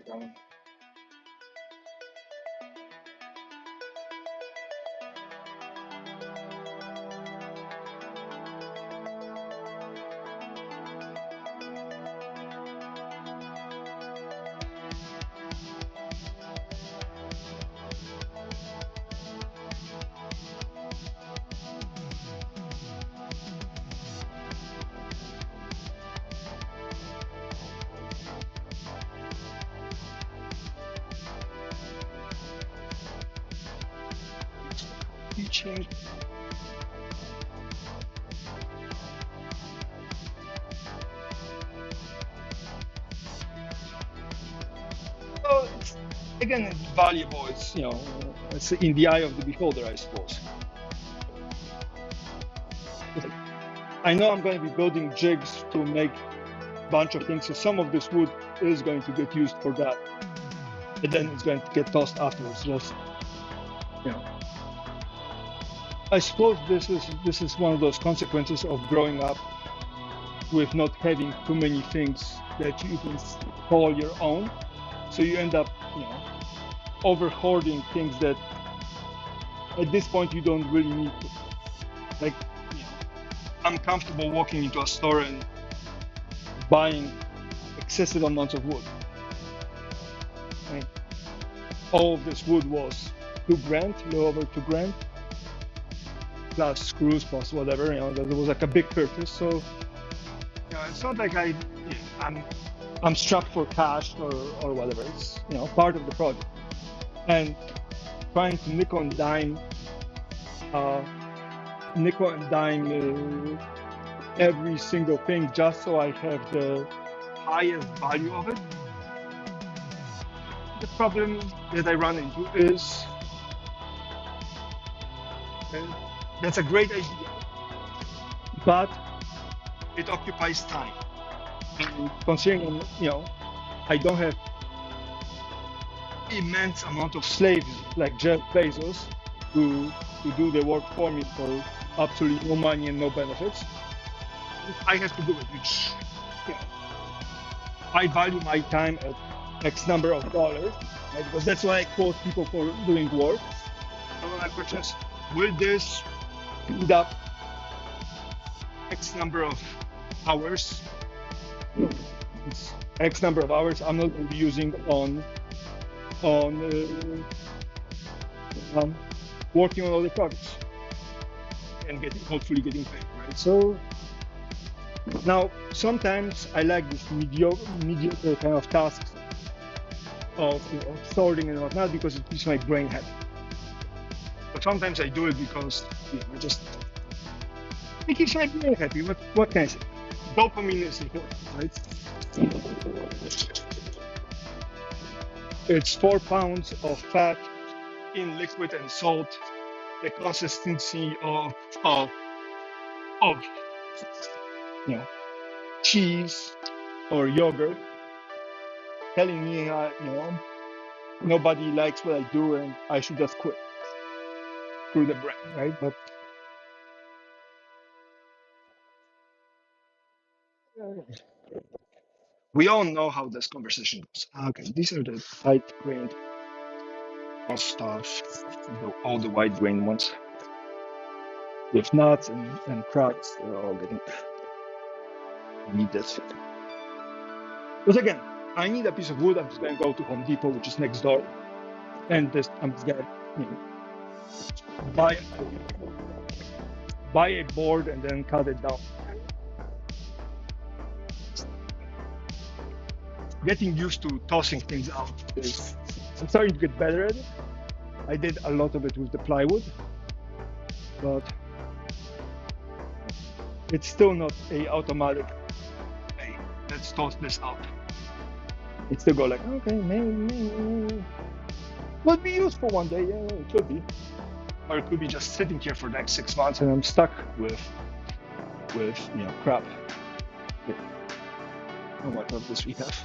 Teaching. So it's valuable. It's in the eye of the beholder, I suppose. I know I'm going to be building jigs to make a bunch of things, so some of this wood is going to get used for that, and then it's going to get tossed afterwards. Just, I suppose this is one of those consequences of growing up with not having too many things that you can call your own. So you end up, over hoarding things that at this point you don't really need to. Like, I'm comfortable walking into a store and buying excessive amounts of wood. All of this wood was $2,000, a little over $2,000. Plus screws, plus whatever, that was like a big purchase. So, it's not like I'm strapped for cash or whatever. It's part of the project. And trying to nickel and dime nickel and dime every single thing just so I have the highest value of it. The problem that I run into is that's a great idea, but it occupies time. And considering, I don't have immense amount of slaves like Jeff Bezos who do the work for me for absolutely no money and no benefits. I have to do it, which I value my time at X number of dollars, right? Because that's why I quote people for doing work. So my question is, will this speed up X number of hours? It's X number of hours I'm not going to be using on working on other projects and hopefully getting paid, right? So now sometimes I like this mediocre kind of tasks of sorting and whatnot because it keeps my brain happy. But sometimes I do it because it keeps my brain happy. What can I say? Dopamine is important, right? It's 4 pounds of fat in liquid and salt, the consistency of cheese or yogurt, telling me nobody likes what I do and I should just quit through the brain, right? But we all know how this conversation goes. Okay, these are the light grained stuff, all the white grain ones with nuts and crabs. They're all getting need this. But again, I need a piece of wood. I'm just gonna go to Home Depot, which is next door, and I'm just gonna buy a board and then cut it down. Getting used to tossing things out is, I'm starting to get better at it. I did a lot of it with the plywood, but it's still not a automatic, hey, let's toss this out. It still go like, okay, maybe would be useful one day. Yeah, it could be. Or it could be just sitting here for the next 6 months and I'm stuck with crap. How much of this we have?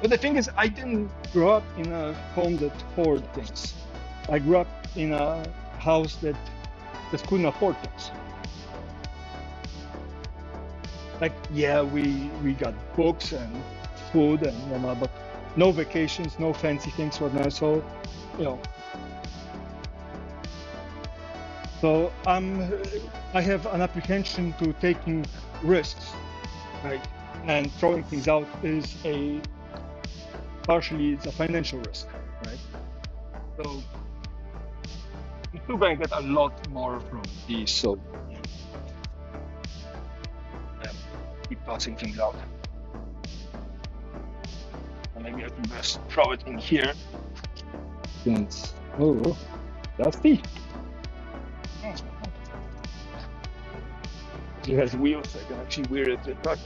But the thing is, I didn't grow up in a home that hoarded things. I grew up in a house that couldn't afford things. Like, yeah, we got books and food and but no vacations, no fancy things, whatnot. So, so I have an apprehension to taking risks, right? And throwing things out is partially it's a financial risk, right? So I'm still going to get a lot more from these, so keep tossing things out. And maybe I can just throw it in here. Since, oh, dusty. It has wheels, I can actually wear it to the truck.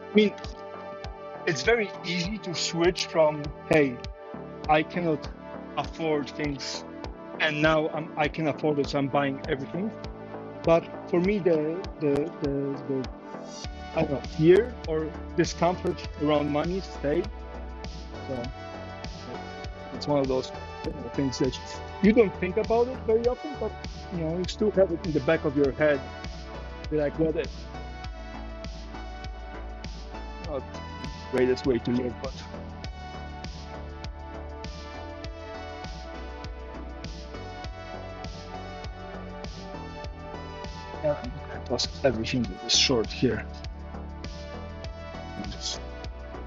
I mean, it's very easy to switch from, hey, I cannot afford things, and now I can afford it, so I'm buying everything. But for me, the I don't know, fear or discomfort around money stay. So it's one of those things that you don't think about it very often, but you still have it in the back of your head. You're like, what if? Not the greatest way to live, but plus everything that is short here.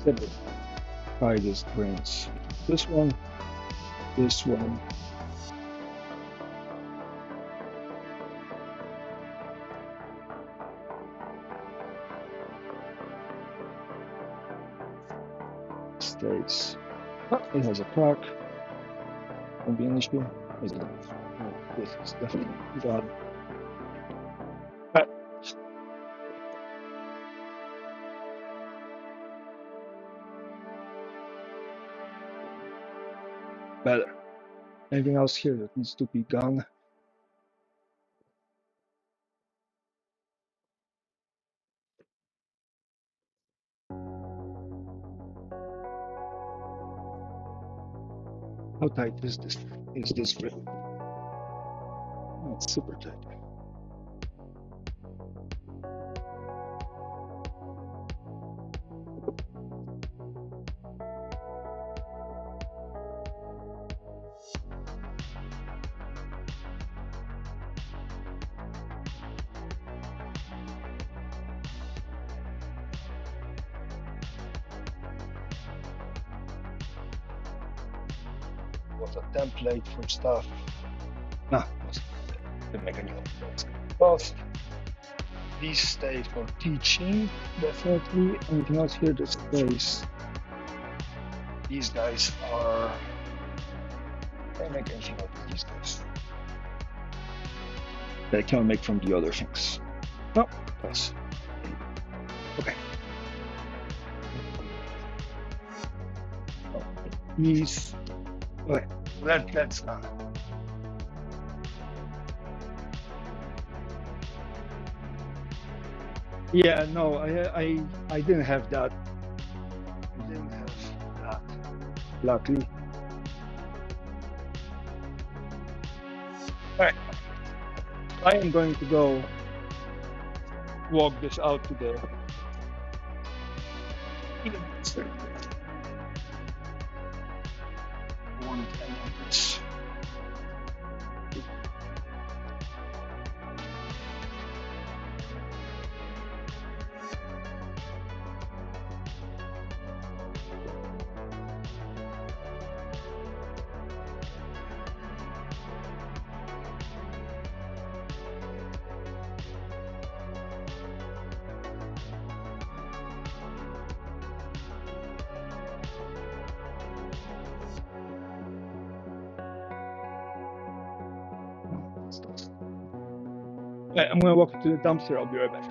Simple. Try these screens. This one, this one. States. Oh, it has a crack. Won't be an issue. Is it? Oh, this is definitely gone. Better. Anything else here that needs to be gone? How tight is this? Is this grip? Oh, it's super tight. Was a template for stuff. Nah, didn't make any difference. Both these stay for teaching, definitely. Anything else here that stays? These guys are. I make anything out of these guys. That I can't make from the other things. No, pass. Okay. These. Okay, that's done. Yeah, no, I didn't have that. I didn't have that. Luckily. Alright. I am going to go walk this out to the one this. Right, I'm gonna walk to the dumpster. I'll be right back.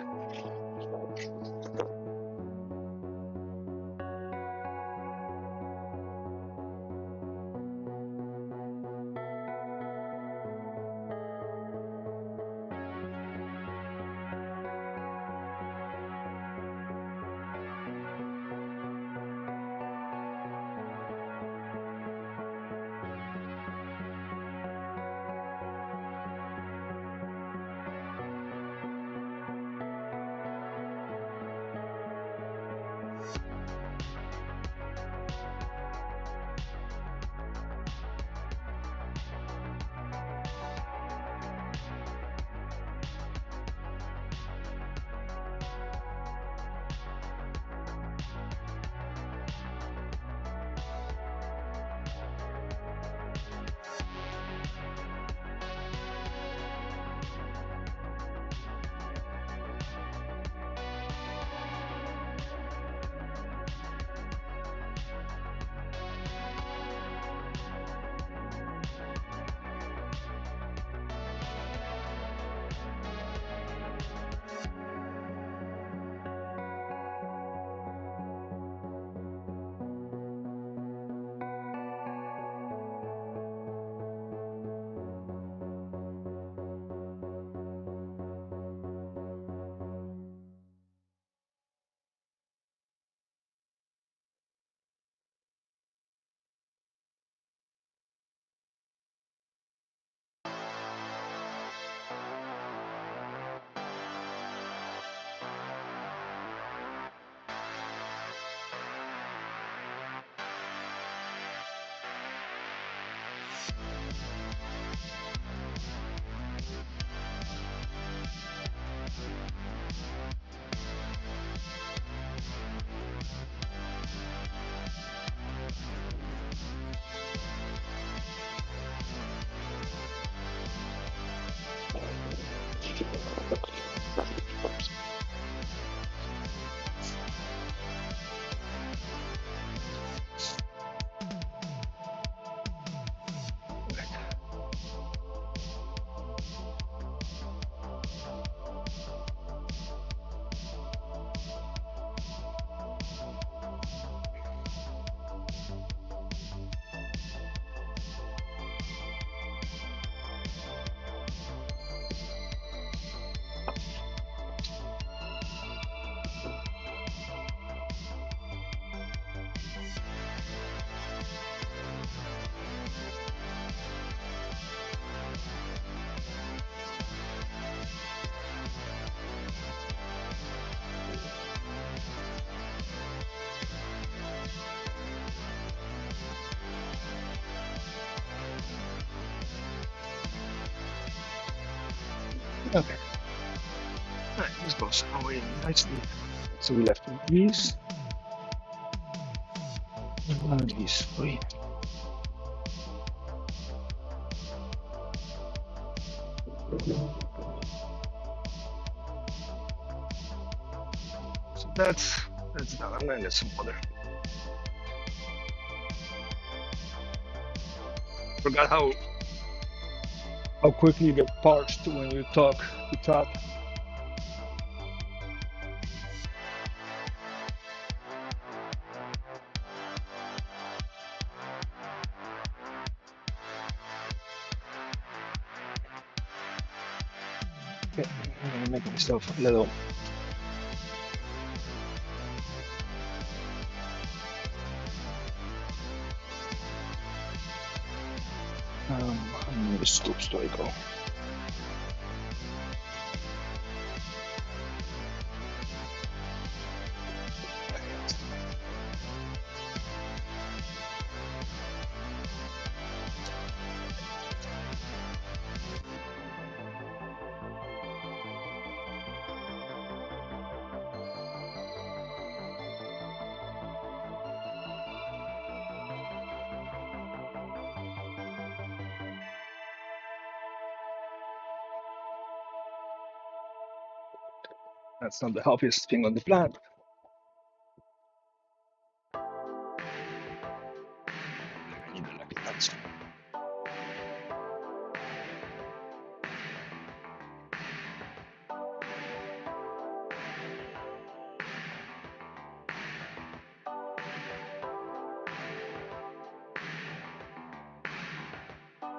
Okay. Alright, this goes away nicely. So we left with these. And one of these three. So that's done. I'm gonna get some water. Forgot how quickly you get parched when you talk to top. Okay, I'm gonna make myself a little. How many scoops do I go? That's not the healthiest thing on the planet. I need electrolytes.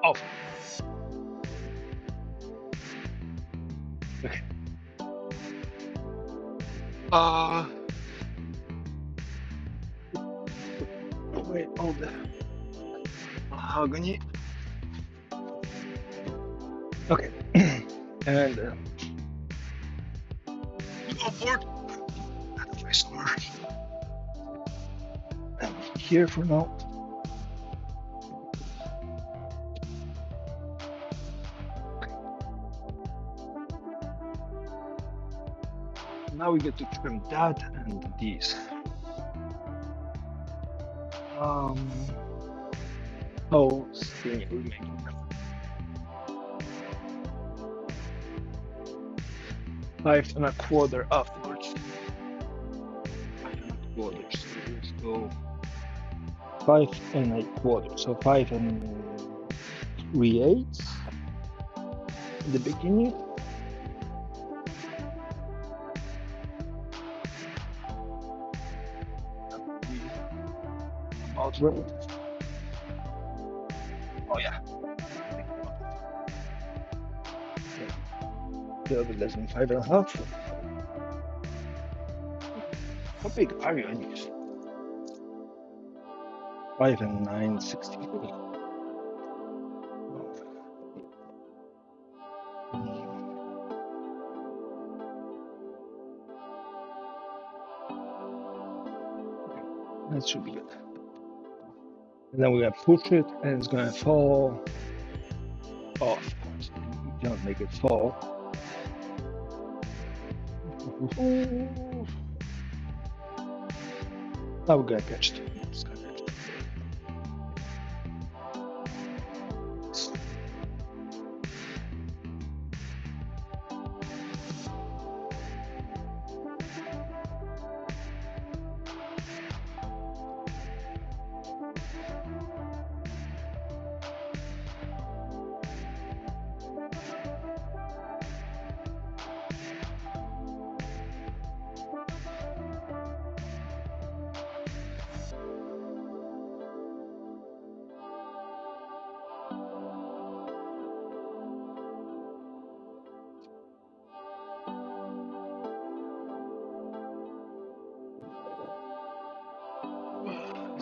Off. Okay. Wait, all the mahogany. Okay. And go board. That's my somewhere. And here for now. Now we get to trim that and these. Oh, see, we're making them 5 1/4 afterwards. 5 1/4. So let's go 5 1/4. So 5 3/8 in the beginning. Right. Oh yeah. A little bit less than 5 1/2. How big are you anyways? 5 9/63. That should be good. And then we're gonna push it and it's gonna fall off. So you can't make it fall. Now we're gonna catch it.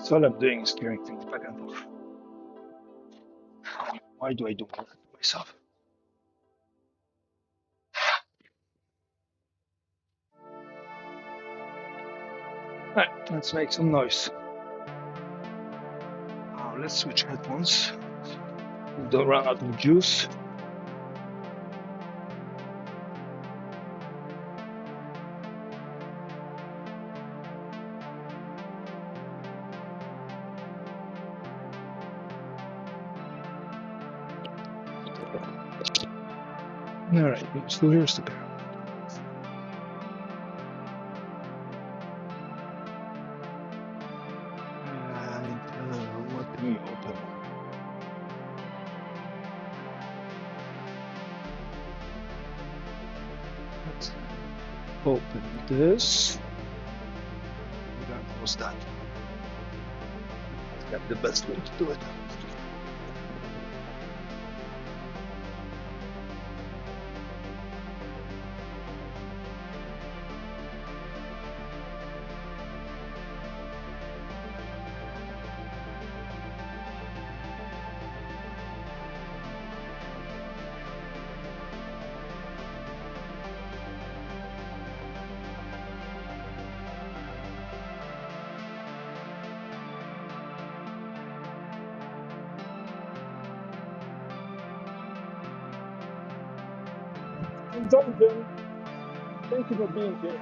So all I'm doing is carrying things back and forth. Why do I do that to myself? Alright, let's make some noise. Let's switch headphones. We don't run out of juice. All right, so here's the card. And let me open. Let's open this. We're gonna close that. That's the best way to do it. Dungeon, thank you for being here.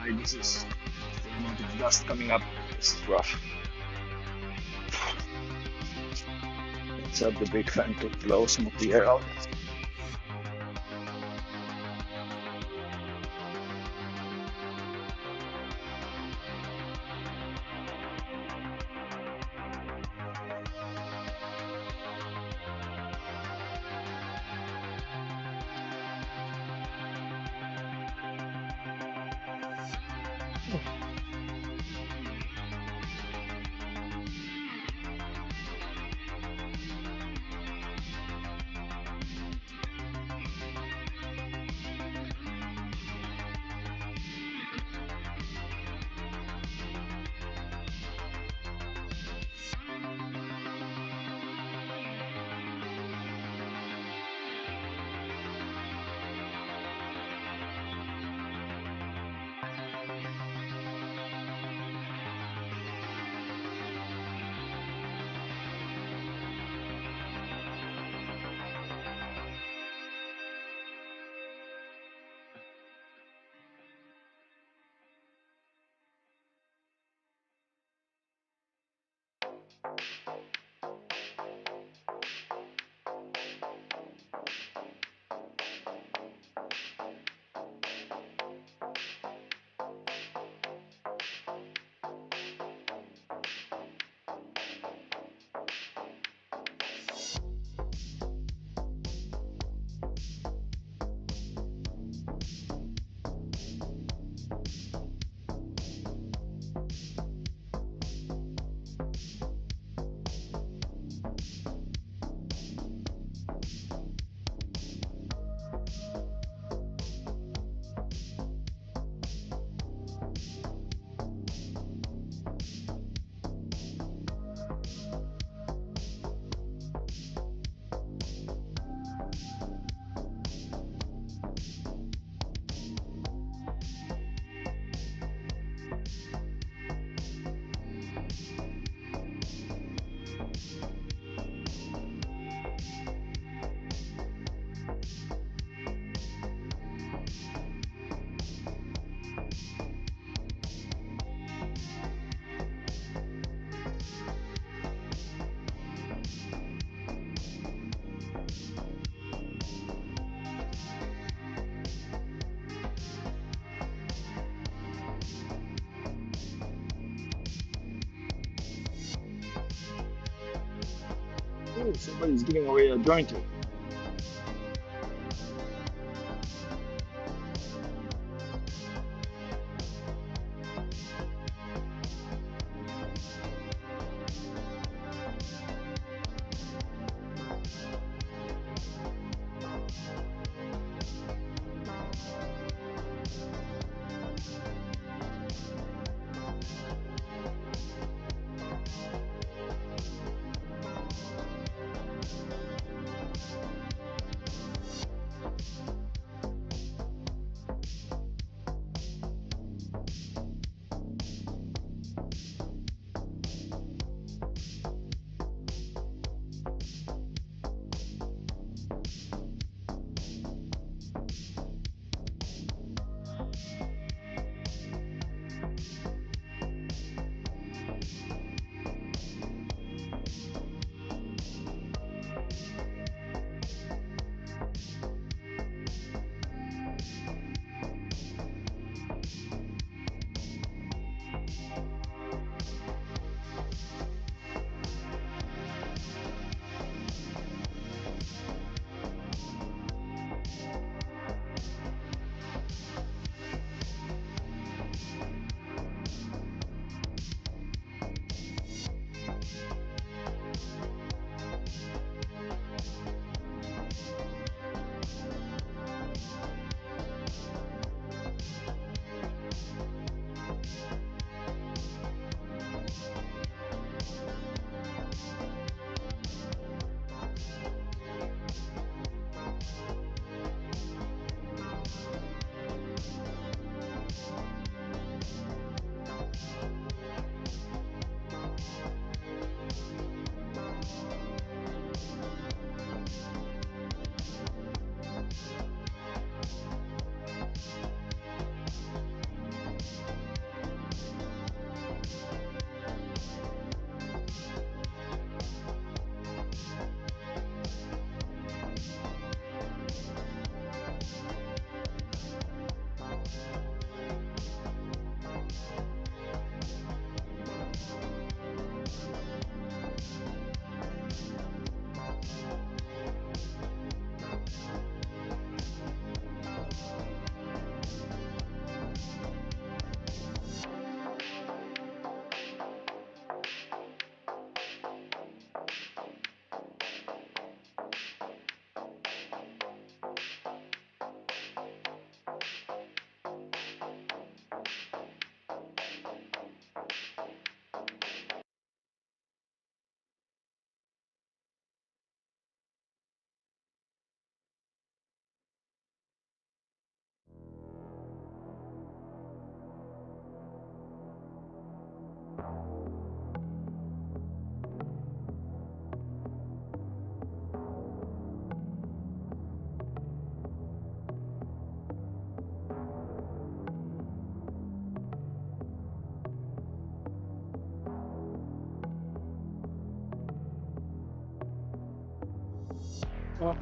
Like this is the amount of dust coming up. This is rough. Let's have the big fan to blow some of the air out. Oh, somebody's giving away a joint here.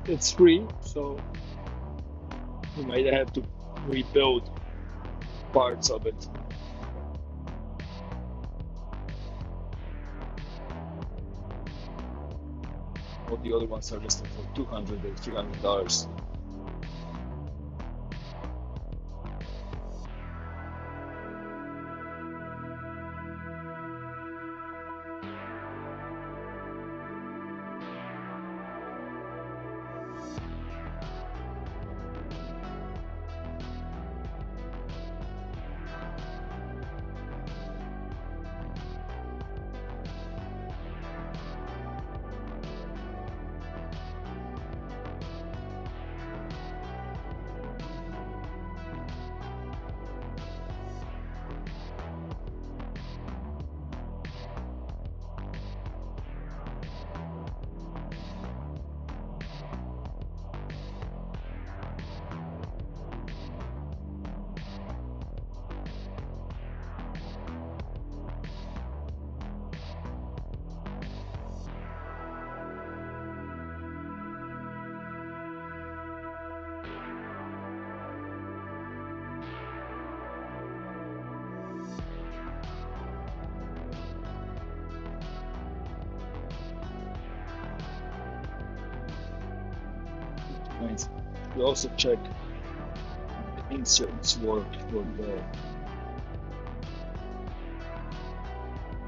It's free, so you might have to rebuild parts of it. All the other ones are listed for $200 or $300. Nice. We also check the inserts work for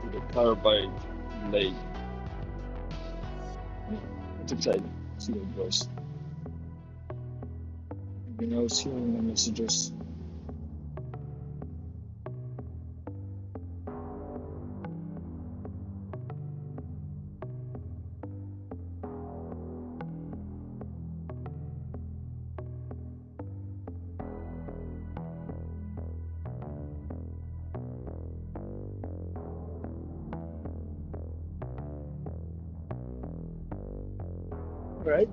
the carbide blade. Yeah, it's exciting. See how it goes. Anything else here in the messages? Right?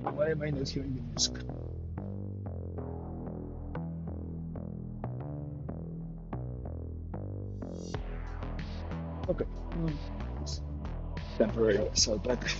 Why am I not hearing the music? Okay. It's temporary setback.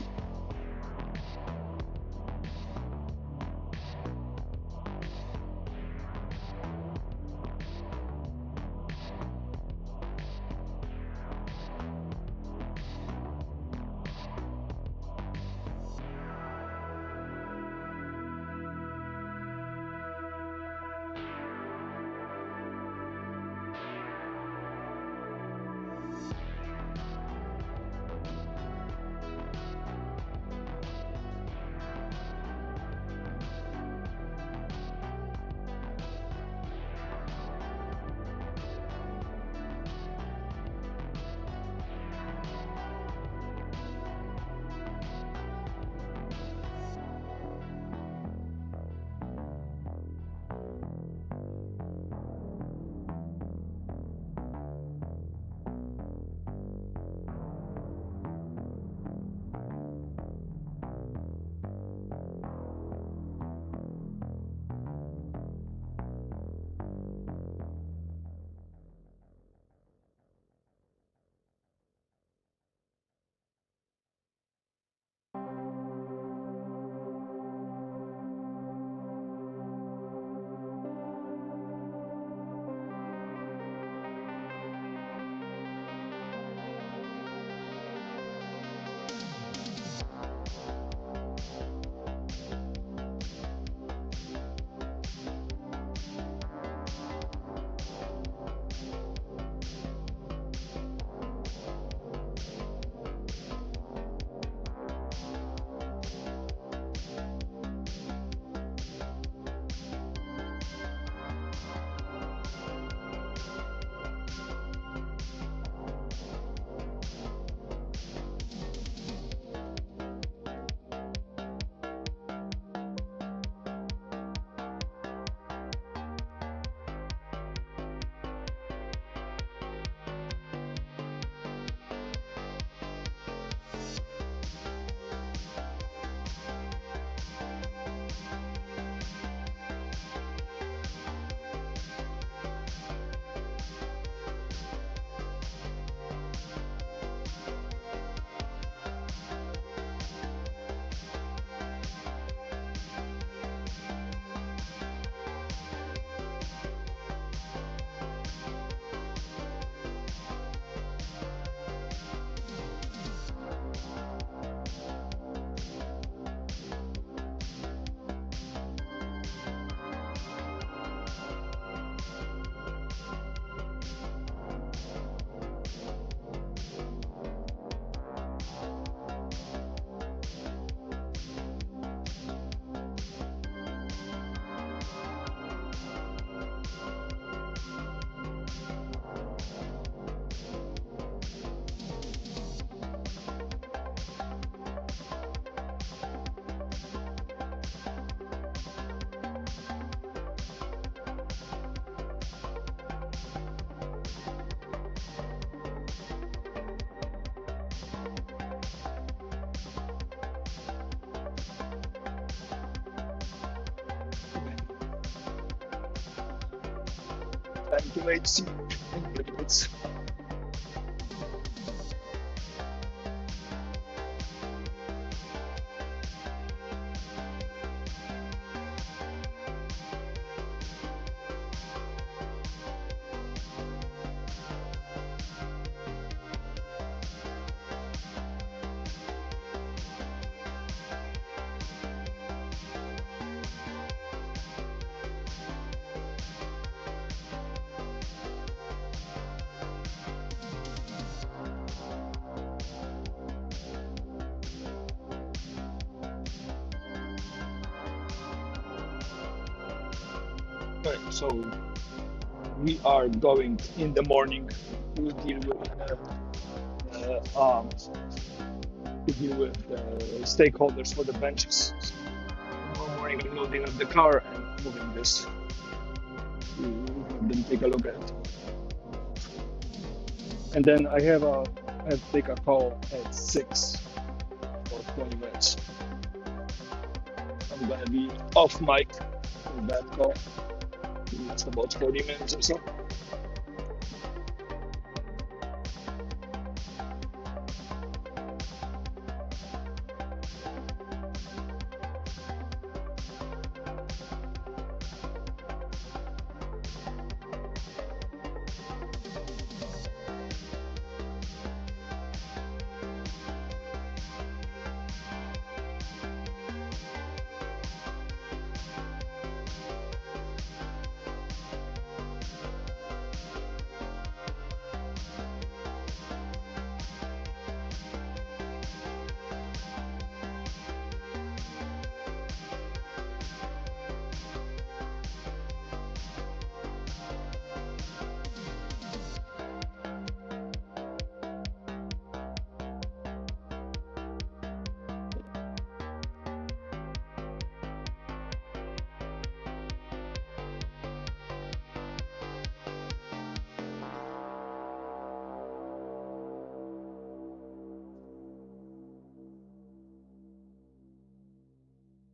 Time to wait, see anybody else. Right, so we are going in the morning to deal with uh, um, stakeholders for the benches. So tomorrow morning I'm loading up the car and moving this to have them take a look at it. And then I have to take a call at 6 for 20 minutes. I'm gonna be off mic for that call. It's about 40 minutes or so.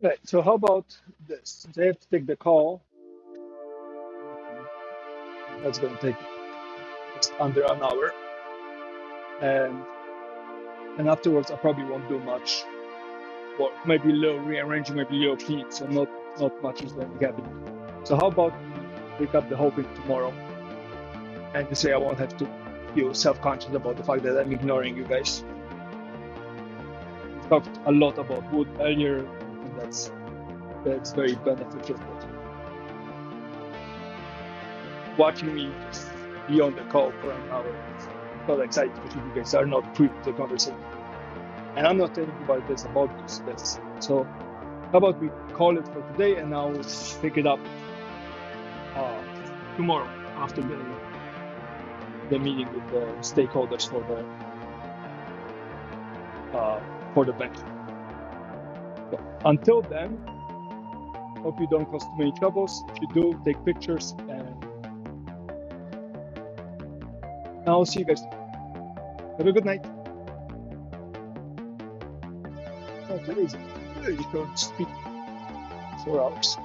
Right, so how about this? Since I have to take the call, that's going to take just under an hour, and afterwards I probably won't do much work. Maybe a little rearranging, maybe a little clean, so not much is going to happen. So how about we pick up the whole thing tomorrow, and to say I won't have to feel self-conscious about the fact that I'm ignoring you guys. We talked a lot about wood earlier, and that's very beneficial. But watching me just be on the call for an hour is not exciting because you guys are not privy to the conversation. And I'm not telling you about this this. So how about we call it for today, and I'll pick it up tomorrow after the meeting with the stakeholders for the bench. So until then, hope you don't cause too many troubles. If you do, take pictures, and I'll see you guys. Have a good night. Oh, today's really short speak. 4 hours.